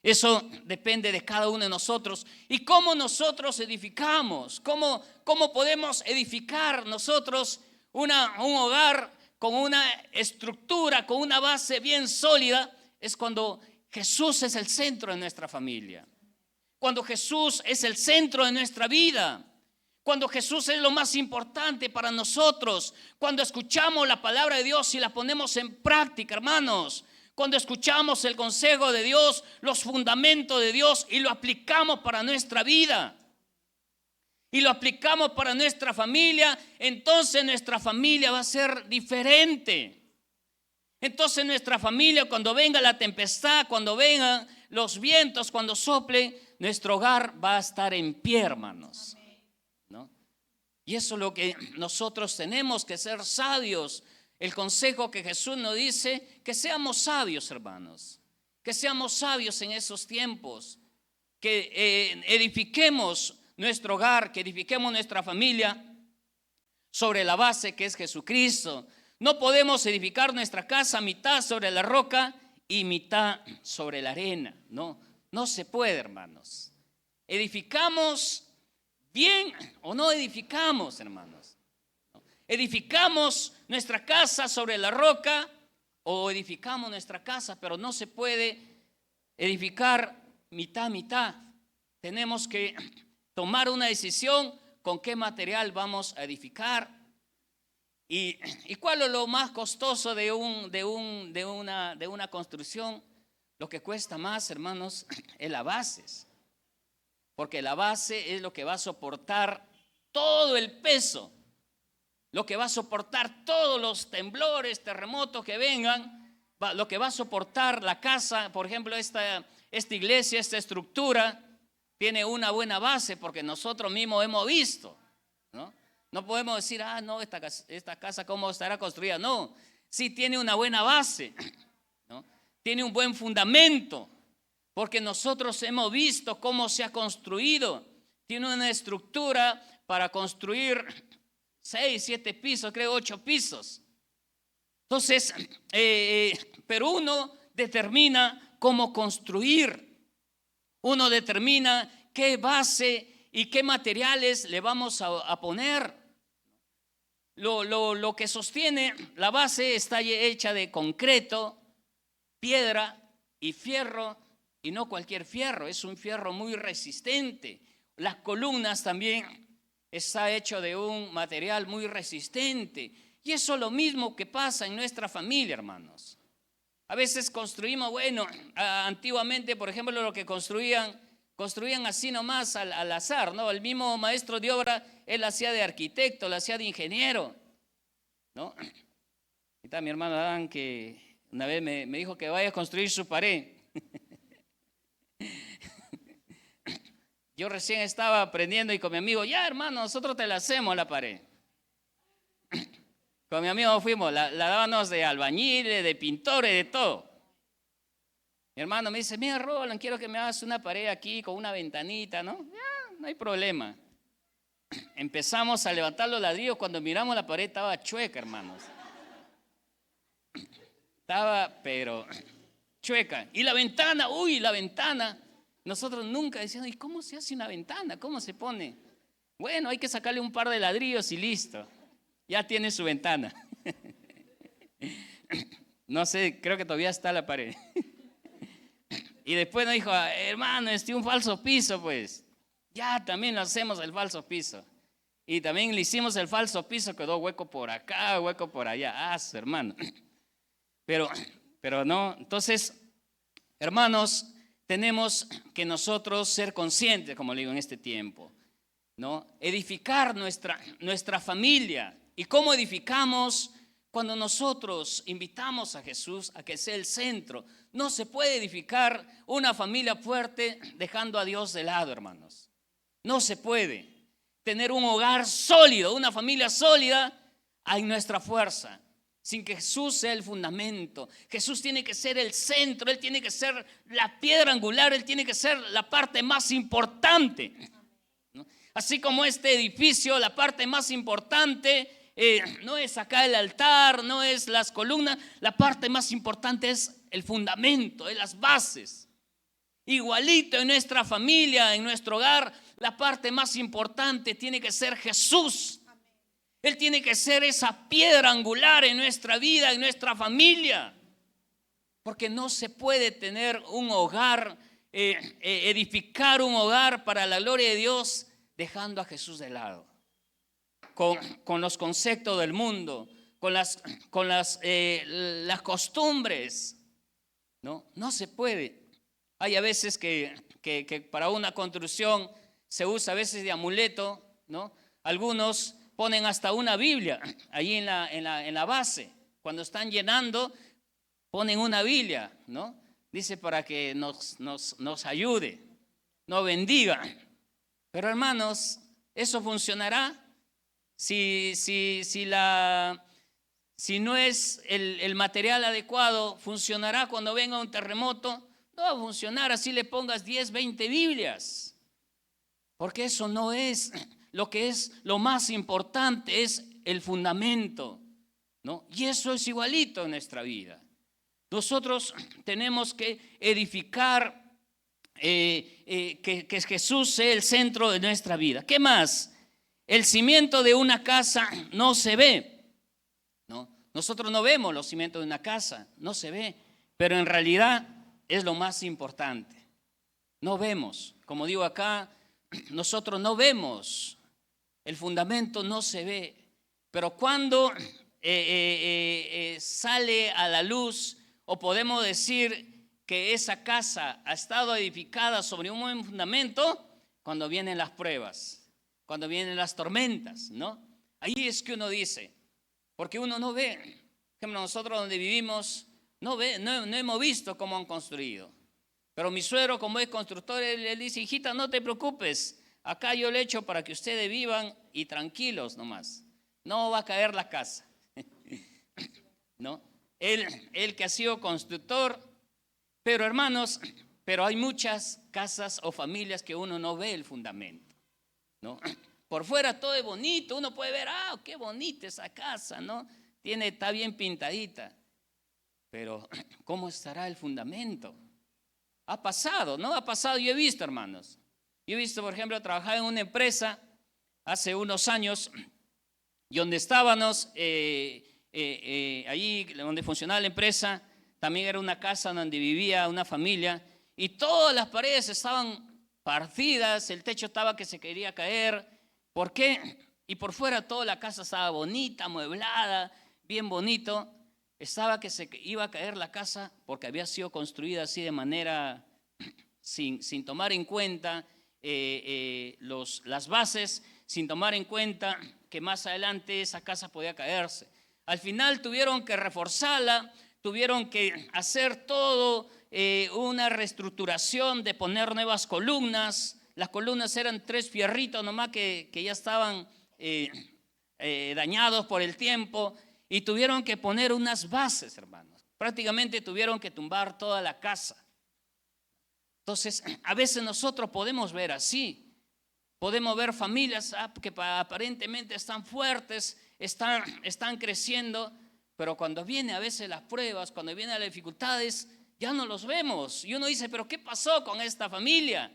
Eso depende de cada uno de nosotros. ¿Y cómo nosotros edificamos? ¿Cómo podemos edificar nosotros un hogar con una estructura, con una base bien sólida? Es cuando Jesús es el centro de nuestra familia. Cuando Jesús es el centro de nuestra vida. Cuando Jesús es lo más importante para nosotros. Cuando escuchamos la palabra de Dios y la ponemos en práctica, hermanos. Cuando escuchamos el consejo de Dios, los fundamentos de Dios y lo aplicamos para nuestra vida. y lo aplicamos para nuestra familia, entonces nuestra familia va a ser diferente. Entonces nuestra familia, cuando venga la tempestad, cuando vengan los vientos, cuando sople, nuestro hogar va a estar en pie, hermanos, ¿no? Y eso es lo que nosotros tenemos que ser sabios. El consejo que Jesús nos dice, que seamos sabios, hermanos, que seamos sabios en esos tiempos, que edifiquemos nuestro hogar, que edifiquemos nuestra familia sobre la base que es Jesucristo. No podemos edificar nuestra casa mitad sobre la roca y mitad sobre la arena. No se puede, hermanos. ¿Edificamos bien o no edificamos, hermanos? ¿Edificamos nuestra casa sobre la roca o edificamos nuestra casa? Pero no se puede edificar mitad. Tenemos que tomar una decisión con qué material vamos a edificar. ¿Y cuál es lo más costoso de una construcción? Lo que cuesta más, hermanos, es las bases. Porque la base es lo que va a soportar todo el peso, lo que va a soportar todos los temblores, terremotos que vengan, lo que va a soportar la casa. Por ejemplo, esta iglesia, esta estructura, tiene una buena base porque nosotros mismos hemos visto, ¿no? No podemos decir, no, esta casa cómo estará construida. No, sí tiene una buena base, ¿no? Tiene un buen fundamento, porque nosotros hemos visto cómo se ha construido. Tiene una estructura para construir 6, 7 pisos, creo 8 pisos. Entonces, pero uno determina cómo construir. Uno determina qué base y qué materiales le vamos a poner. Lo que sostiene la base está hecha de concreto, piedra y fierro, y no cualquier fierro, es un fierro muy resistente. Las columnas también está hecho de un material muy resistente. Y eso es lo mismo que pasa en nuestra familia, hermanos. A veces construimos, antiguamente, por ejemplo, lo que construían así nomás al azar, ¿no? El mismo maestro de obra, él hacía de arquitecto, lo hacía de ingeniero, ¿no? Y está mi hermano Adán, que una vez me dijo que vaya a construir su pared. Yo recién estaba aprendiendo y con mi amigo, ya hermano, nosotros te la hacemos la pared. Con mi amigo fuimos, la dábamos de albañiles, de pintores, de todo. Mi hermano me dice, mira Roland, quiero que me hagas una pared aquí con una ventanita, ¿no? Ya, no hay problema. Empezamos a levantar los ladrillos, cuando miramos la pared estaba chueca, hermanos. Estaba, pero chueca. Y la ventana, la ventana. Nosotros nunca decíamos, ¿y cómo se hace una ventana? ¿Cómo se pone? Bueno, hay que sacarle un par de ladrillos y listo. Ya tiene su ventana. No sé, creo que todavía está la pared. Y después nos dijo, hermano, un falso piso, pues. Ya también hacemos el falso piso. Y también le hicimos el falso piso, quedó hueco por acá, hueco por allá. Hermano. Pero no, entonces, hermanos, tenemos que nosotros ser conscientes, como le digo en este tiempo, ¿no? Edificar nuestra familia. ¿Y cómo edificamos? Cuando nosotros invitamos a Jesús a que sea el centro. No se puede edificar una familia fuerte dejando a Dios de lado, hermanos. No se puede tener un hogar sólido, una familia sólida en nuestra fuerza, sin que Jesús sea el fundamento. Jesús tiene que ser el centro, Él tiene que ser la piedra angular, Él tiene que ser la parte más importante, ¿no? Así como este edificio, la parte más importante no es acá el altar, no es las columnas, la parte más importante es el fundamento, es las bases. Igualito en nuestra familia, en nuestro hogar, la parte más importante tiene que ser Jesús. Él tiene que ser esa piedra angular en nuestra vida, en nuestra familia. Porque no se puede tener un hogar, edificar un hogar para la gloria de Dios dejando a Jesús de lado. Con los conceptos del mundo, con las costumbres. No se puede. Hay a veces que para una construcción se usa a veces de amuleto, ¿no? Algunos ponen hasta una Biblia ahí en la base. Cuando están llenando, ponen una Biblia, ¿no? Dice para que nos ayude, nos bendiga. Pero hermanos, ¿eso funcionará? Si no es el material adecuado, ¿funcionará cuando venga un terremoto? No va a funcionar así le pongas 10, 20 Biblias. Porque eso no es lo que es lo más importante, es el fundamento, ¿no? Y eso es igualito en nuestra vida. Nosotros tenemos que edificar que Jesús sea el centro de nuestra vida. ¿Qué más? El cimiento de una casa no se ve, ¿no? Nosotros no vemos los cimientos de una casa, no se ve, pero en realidad es lo más importante. No vemos, como digo acá, nosotros no vemos, el fundamento no se ve, pero cuando sale a la luz, o podemos decir que esa casa ha estado edificada sobre un buen fundamento, cuando vienen las pruebas, cuando vienen las tormentas, ¿no? Ahí es que uno dice, porque uno no ve. Por ejemplo, nosotros donde vivimos no hemos visto cómo han construido, pero mi suegro, como es constructor, él dice: hijita, no te preocupes, acá yo le echo para que ustedes vivan y tranquilos nomás, no va a caer la casa. ¿No? Él que ha sido constructor. Pero hermanos, pero hay muchas casas o familias que uno no ve el fundamento, ¿no? Por fuera todo es bonito, uno puede ver, qué bonita esa casa, ¿no? Está bien pintadita, pero ¿cómo estará el fundamento? Ha pasado, ¿no? Ha pasado, yo he visto, hermanos. Yo he visto, por ejemplo, trabajar en una empresa hace unos años, y donde estábamos, allí donde funcionaba la empresa, también era una casa donde vivía una familia, y todas las paredes estaban partidas, el techo estaba que se quería caer. ¿Por qué? Y por fuera toda la casa estaba bonita, amueblada, bien bonito. Estaba que se iba a caer la casa porque había sido construida así de manera sin tomar en cuenta las bases, sin tomar en cuenta que más adelante esa casa podía caerse. Al final tuvieron que reforzarla, tuvieron que hacer todo una reestructuración, de poner nuevas columnas. Las columnas eran 3 fierritos nomás que ya estaban dañados por el tiempo, y tuvieron que poner unas bases, hermanos. Prácticamente tuvieron que tumbar toda la casa. Entonces, a veces nosotros podemos ver así. Podemos ver familias que aparentemente están fuertes, están creciendo, pero cuando vienen a veces las pruebas, cuando vienen las dificultades, ya no los vemos. Y uno dice: ¿pero qué pasó con esta familia?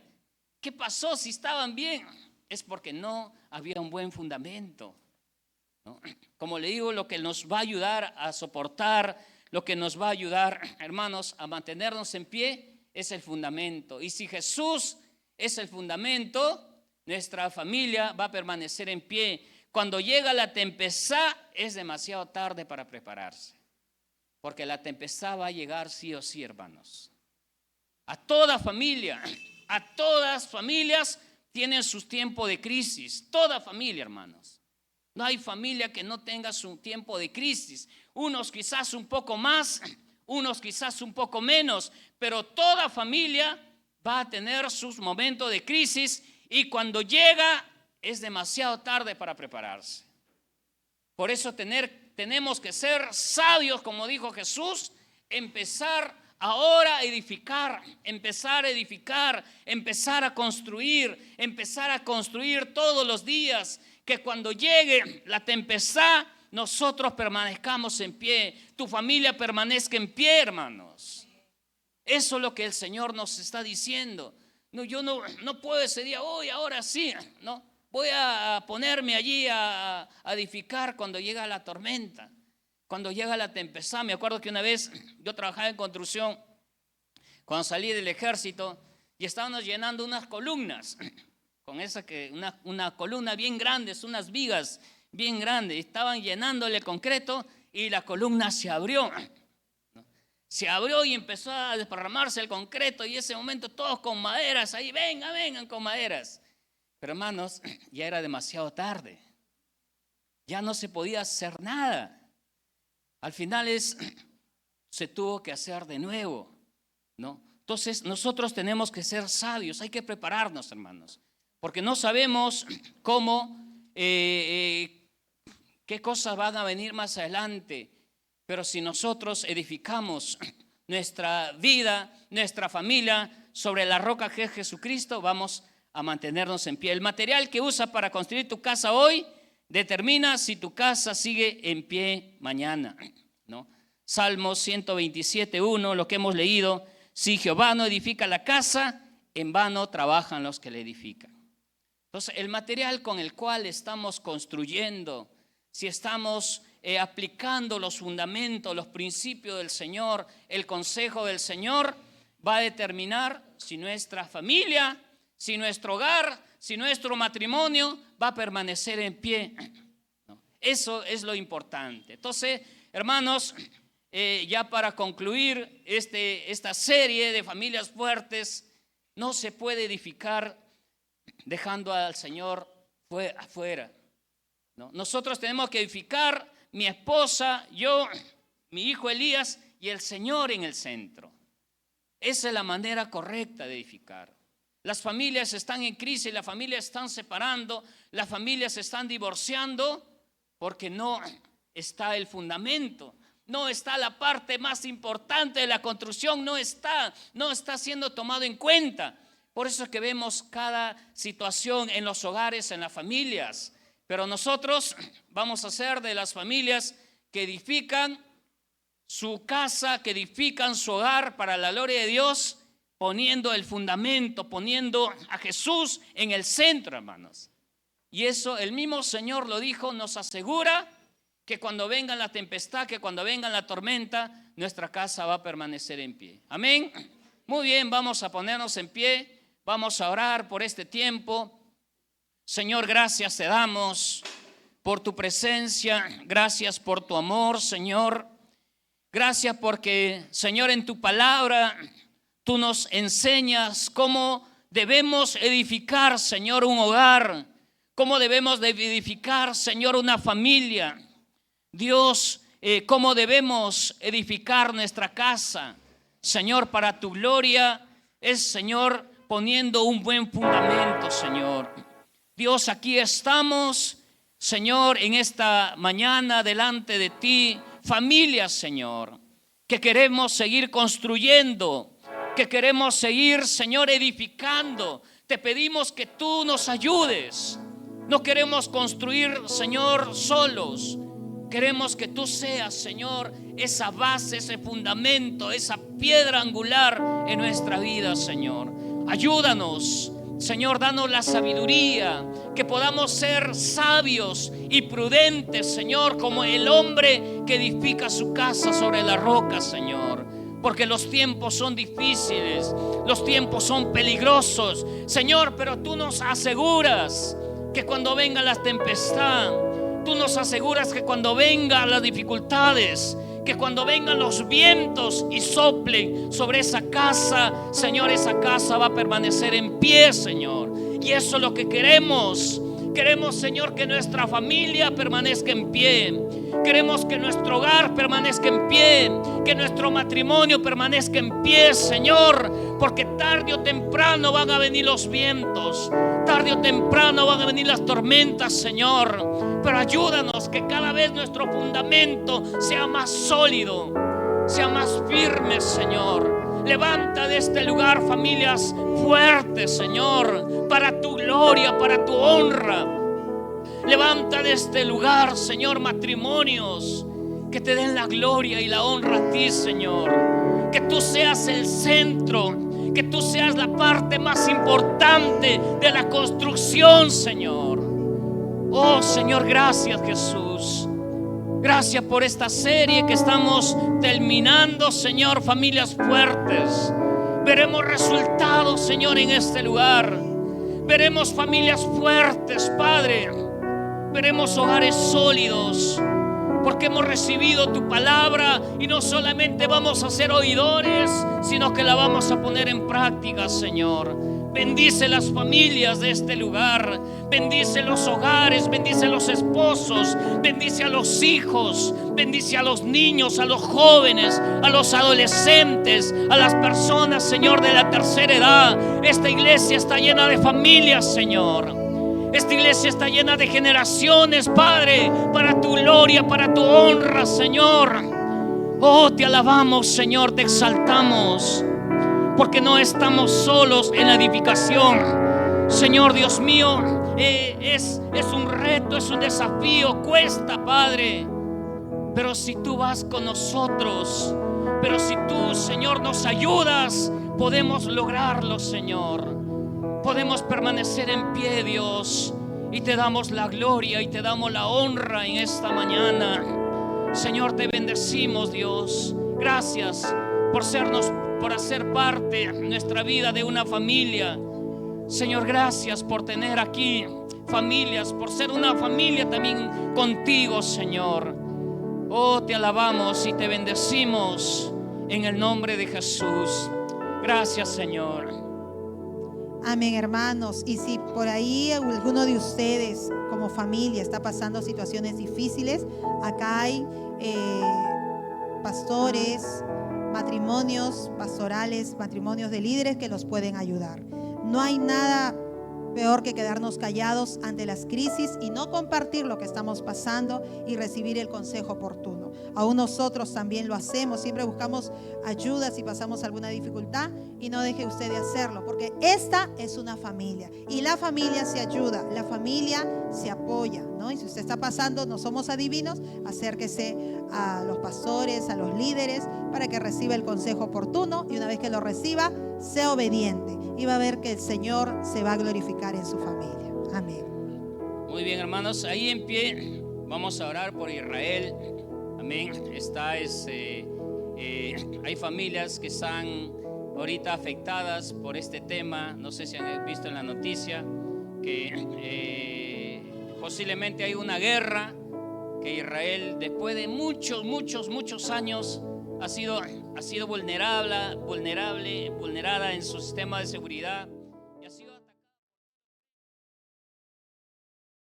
¿Qué pasó si estaban bien? Es porque no había un buen fundamento, ¿no? Como le digo, lo que nos va a ayudar a soportar, lo que nos va a ayudar, hermanos, a mantenernos en pie, es el fundamento. Y si Jesús es el fundamento, nuestra familia va a permanecer en pie. Cuando llega la tempestad, es demasiado tarde para prepararse, porque la tempestad va a llegar sí o sí, hermanos. A toda familia, a todas familias tienen sus tiempos de crisis. Toda familia, hermanos. No hay familia que no tenga su tiempo de crisis. Unos quizás un poco más, unos quizás un poco menos, pero toda familia va a tener sus momentos de crisis, y cuando llega es demasiado tarde para prepararse. Por eso tenemos que ser sabios, como dijo Jesús, empezar ahora a edificar, empezar a construir todos los días, que cuando llegue la tempestad nosotros permanezcamos en pie, tu familia permanezca en pie, hermanos. Eso es lo que el Señor nos está diciendo. No, yo no puedo ese día, ahora sí, no, voy a ponerme allí a edificar cuando llega la tormenta, cuando llega la tempestad. Me acuerdo que una vez yo trabajaba en construcción, cuando salí del ejército, y estábamos llenando unas columnas, con una columna bien grande, unas vigas bien grandes, estaban llenándole concreto, y la columna se abrió. Se abrió y empezó a desparramarse el concreto, y ese momento todos con maderas ahí, vengan con maderas. Pero hermanos, ya era demasiado tarde. Ya no se podía hacer nada. Al final se tuvo que hacer de nuevo, ¿no? Entonces nosotros tenemos que ser sabios, hay que prepararnos, hermanos, porque no sabemos cómo, qué cosas van a venir más adelante. Pero si nosotros edificamos nuestra vida, nuestra familia sobre la roca que es Jesucristo, vamos a mantenernos en pie. El material que usas para construir tu casa hoy determina si tu casa sigue en pie mañana, ¿no? Salmos 127:1, lo que hemos leído: si Jehová no edifica la casa, en vano trabajan los que la edifican. Entonces, el material con el cual estamos construyendo, si estamos aplicando los fundamentos, los principios del Señor, el consejo del Señor, va a determinar si nuestra familia, si nuestro hogar, si nuestro matrimonio va a permanecer en pie. ¿No? Eso es lo importante. Entonces, hermanos, ya para concluir esta serie de familias fuertes, no se puede edificar dejando al Señor afuera, ¿no? Nosotros tenemos que edificar, mi esposa, yo, mi hijo Elías y el Señor en el centro. Esa es la manera correcta de edificar. Las familias están en crisis, las familias están separando, las familias se están divorciando porque no está el fundamento, no está la parte más importante de la construcción, no está siendo tomado en cuenta. Por eso es que vemos cada situación en los hogares, en las familias. Pero nosotros vamos a ser de las familias que edifican su casa, que edifican su hogar para la gloria de Dios, poniendo el fundamento, poniendo a Jesús en el centro, hermanos. Y eso el mismo Señor lo dijo, nos asegura que cuando venga la tempestad, que cuando venga la tormenta, nuestra casa va a permanecer en pie. Amén. Muy bien, vamos a ponernos en pie, vamos a orar por este tiempo. Señor, gracias te damos por tu presencia, gracias por tu amor, Señor. Gracias porque, Señor, en tu palabra tú nos enseñas cómo debemos edificar, Señor, un hogar, cómo debemos de edificar, Señor, una familia. Dios, cómo debemos edificar nuestra casa, Señor, para tu gloria es, Señor, poniendo un buen fundamento, Señor. Dios, aquí estamos, Señor, en esta mañana delante de ti, familias, Señor, que queremos seguir construyendo, que queremos seguir, Señor, edificando. Te pedimos que tú nos ayudes. No queremos construir, Señor, solos. Queremos que tú seas, Señor, esa base, ese fundamento, esa piedra angular en nuestra vida, Señor. Ayúdanos, Señor, danos la sabiduría, que podamos ser sabios y prudentes, Señor, como el hombre que edifica su casa sobre la roca, Señor. Porque los tiempos son difíciles, los tiempos son peligrosos, Señor, pero tú nos aseguras que cuando venga la tempestad, tú nos aseguras que cuando vengan las dificultades, que cuando vengan los vientos y soplen sobre esa casa, Señor, esa casa va a permanecer en pie, Señor. Y eso es lo que queremos. Queremos, Señor, que nuestra familia permanezca en pie. Queremos que nuestro hogar permanezca en pie, que nuestro matrimonio permanezca en pie, Señor, porque tarde o temprano van a venir los vientos, tarde o temprano van a venir las tormentas, Señor. Pero ayúdanos que cada vez nuestro fundamento sea más sólido, sea más firme, Señor. Levanta de este lugar familias fuertes, Señor, para tu gloria, para tu honra. Levanta de este lugar, Señor, matrimonios que te den la gloria y la honra a ti, Señor. Que tú seas el centro, que tú seas la parte más importante de la construcción, Señor. Oh, Señor, gracias, Jesús. Gracias por esta serie que estamos terminando, Señor, familias fuertes. Veremos resultados, Señor, en este lugar. Veremos familias fuertes, Padre. Veremos hogares sólidos. porque hemos recibido tu palabra y no solamente vamos a ser oidores, sino que la vamos a poner en práctica, Señor. Bendice las familias de este lugar, bendice los hogares, bendice los esposos, bendice a los hijos, bendice a los niños, a los jóvenes, a los adolescentes, a las personas, Señor, de la tercera edad. Esta iglesia está llena de familias, Señor. Esta iglesia está llena de generaciones, Padre, para tu gloria, para tu honra, Señor. Oh, te alabamos, Señor, te exaltamos, porque no estamos solos en la edificación. Señor Dios mío, es un reto, es un desafío, cuesta, Padre. Pero si tú vas con nosotros, pero si tú, Señor, nos ayudas, podemos lograrlo, Señor. Podemos permanecer en pie, Dios, y te damos la gloria y te damos la honra en esta mañana. Señor, te bendecimos, Dios. Gracias por hacer parte de nuestra vida de una familia. Señor, gracias por tener aquí familias, por ser una familia también contigo, Señor. Oh, te alabamos y te bendecimos en el nombre de Jesús. Gracias, Señor. Amén, hermanos. Y si por ahí alguno de ustedes como familia está pasando situaciones difíciles, acá hay pastores, matrimonios pastorales, matrimonios de líderes que los pueden ayudar. No hay nada peor que quedarnos callados ante las crisis y no compartir lo que estamos pasando y recibir el consejo oportuno. Aún nosotros también lo hacemos, siempre buscamos ayuda si pasamos alguna dificultad, y no deje usted de hacerlo, porque esta es una familia y la familia se ayuda, la familia se apoya, ¿no? Y si usted está pasando, no somos adivinos, acérquese a los pastores, a los líderes, para que reciba el consejo oportuno, y una vez que lo reciba, sea obediente y va a ver que el Señor se va a glorificar en su familia. Amén. Muy bien, hermanos, ahí en pie vamos a orar por Israel. Amén. Hay familias que están ahorita afectadas por este tema. No sé si han visto en la noticia que posiblemente hay una guerra, que Israel, después de muchos años, ha sido vulnerada en su sistema de seguridad.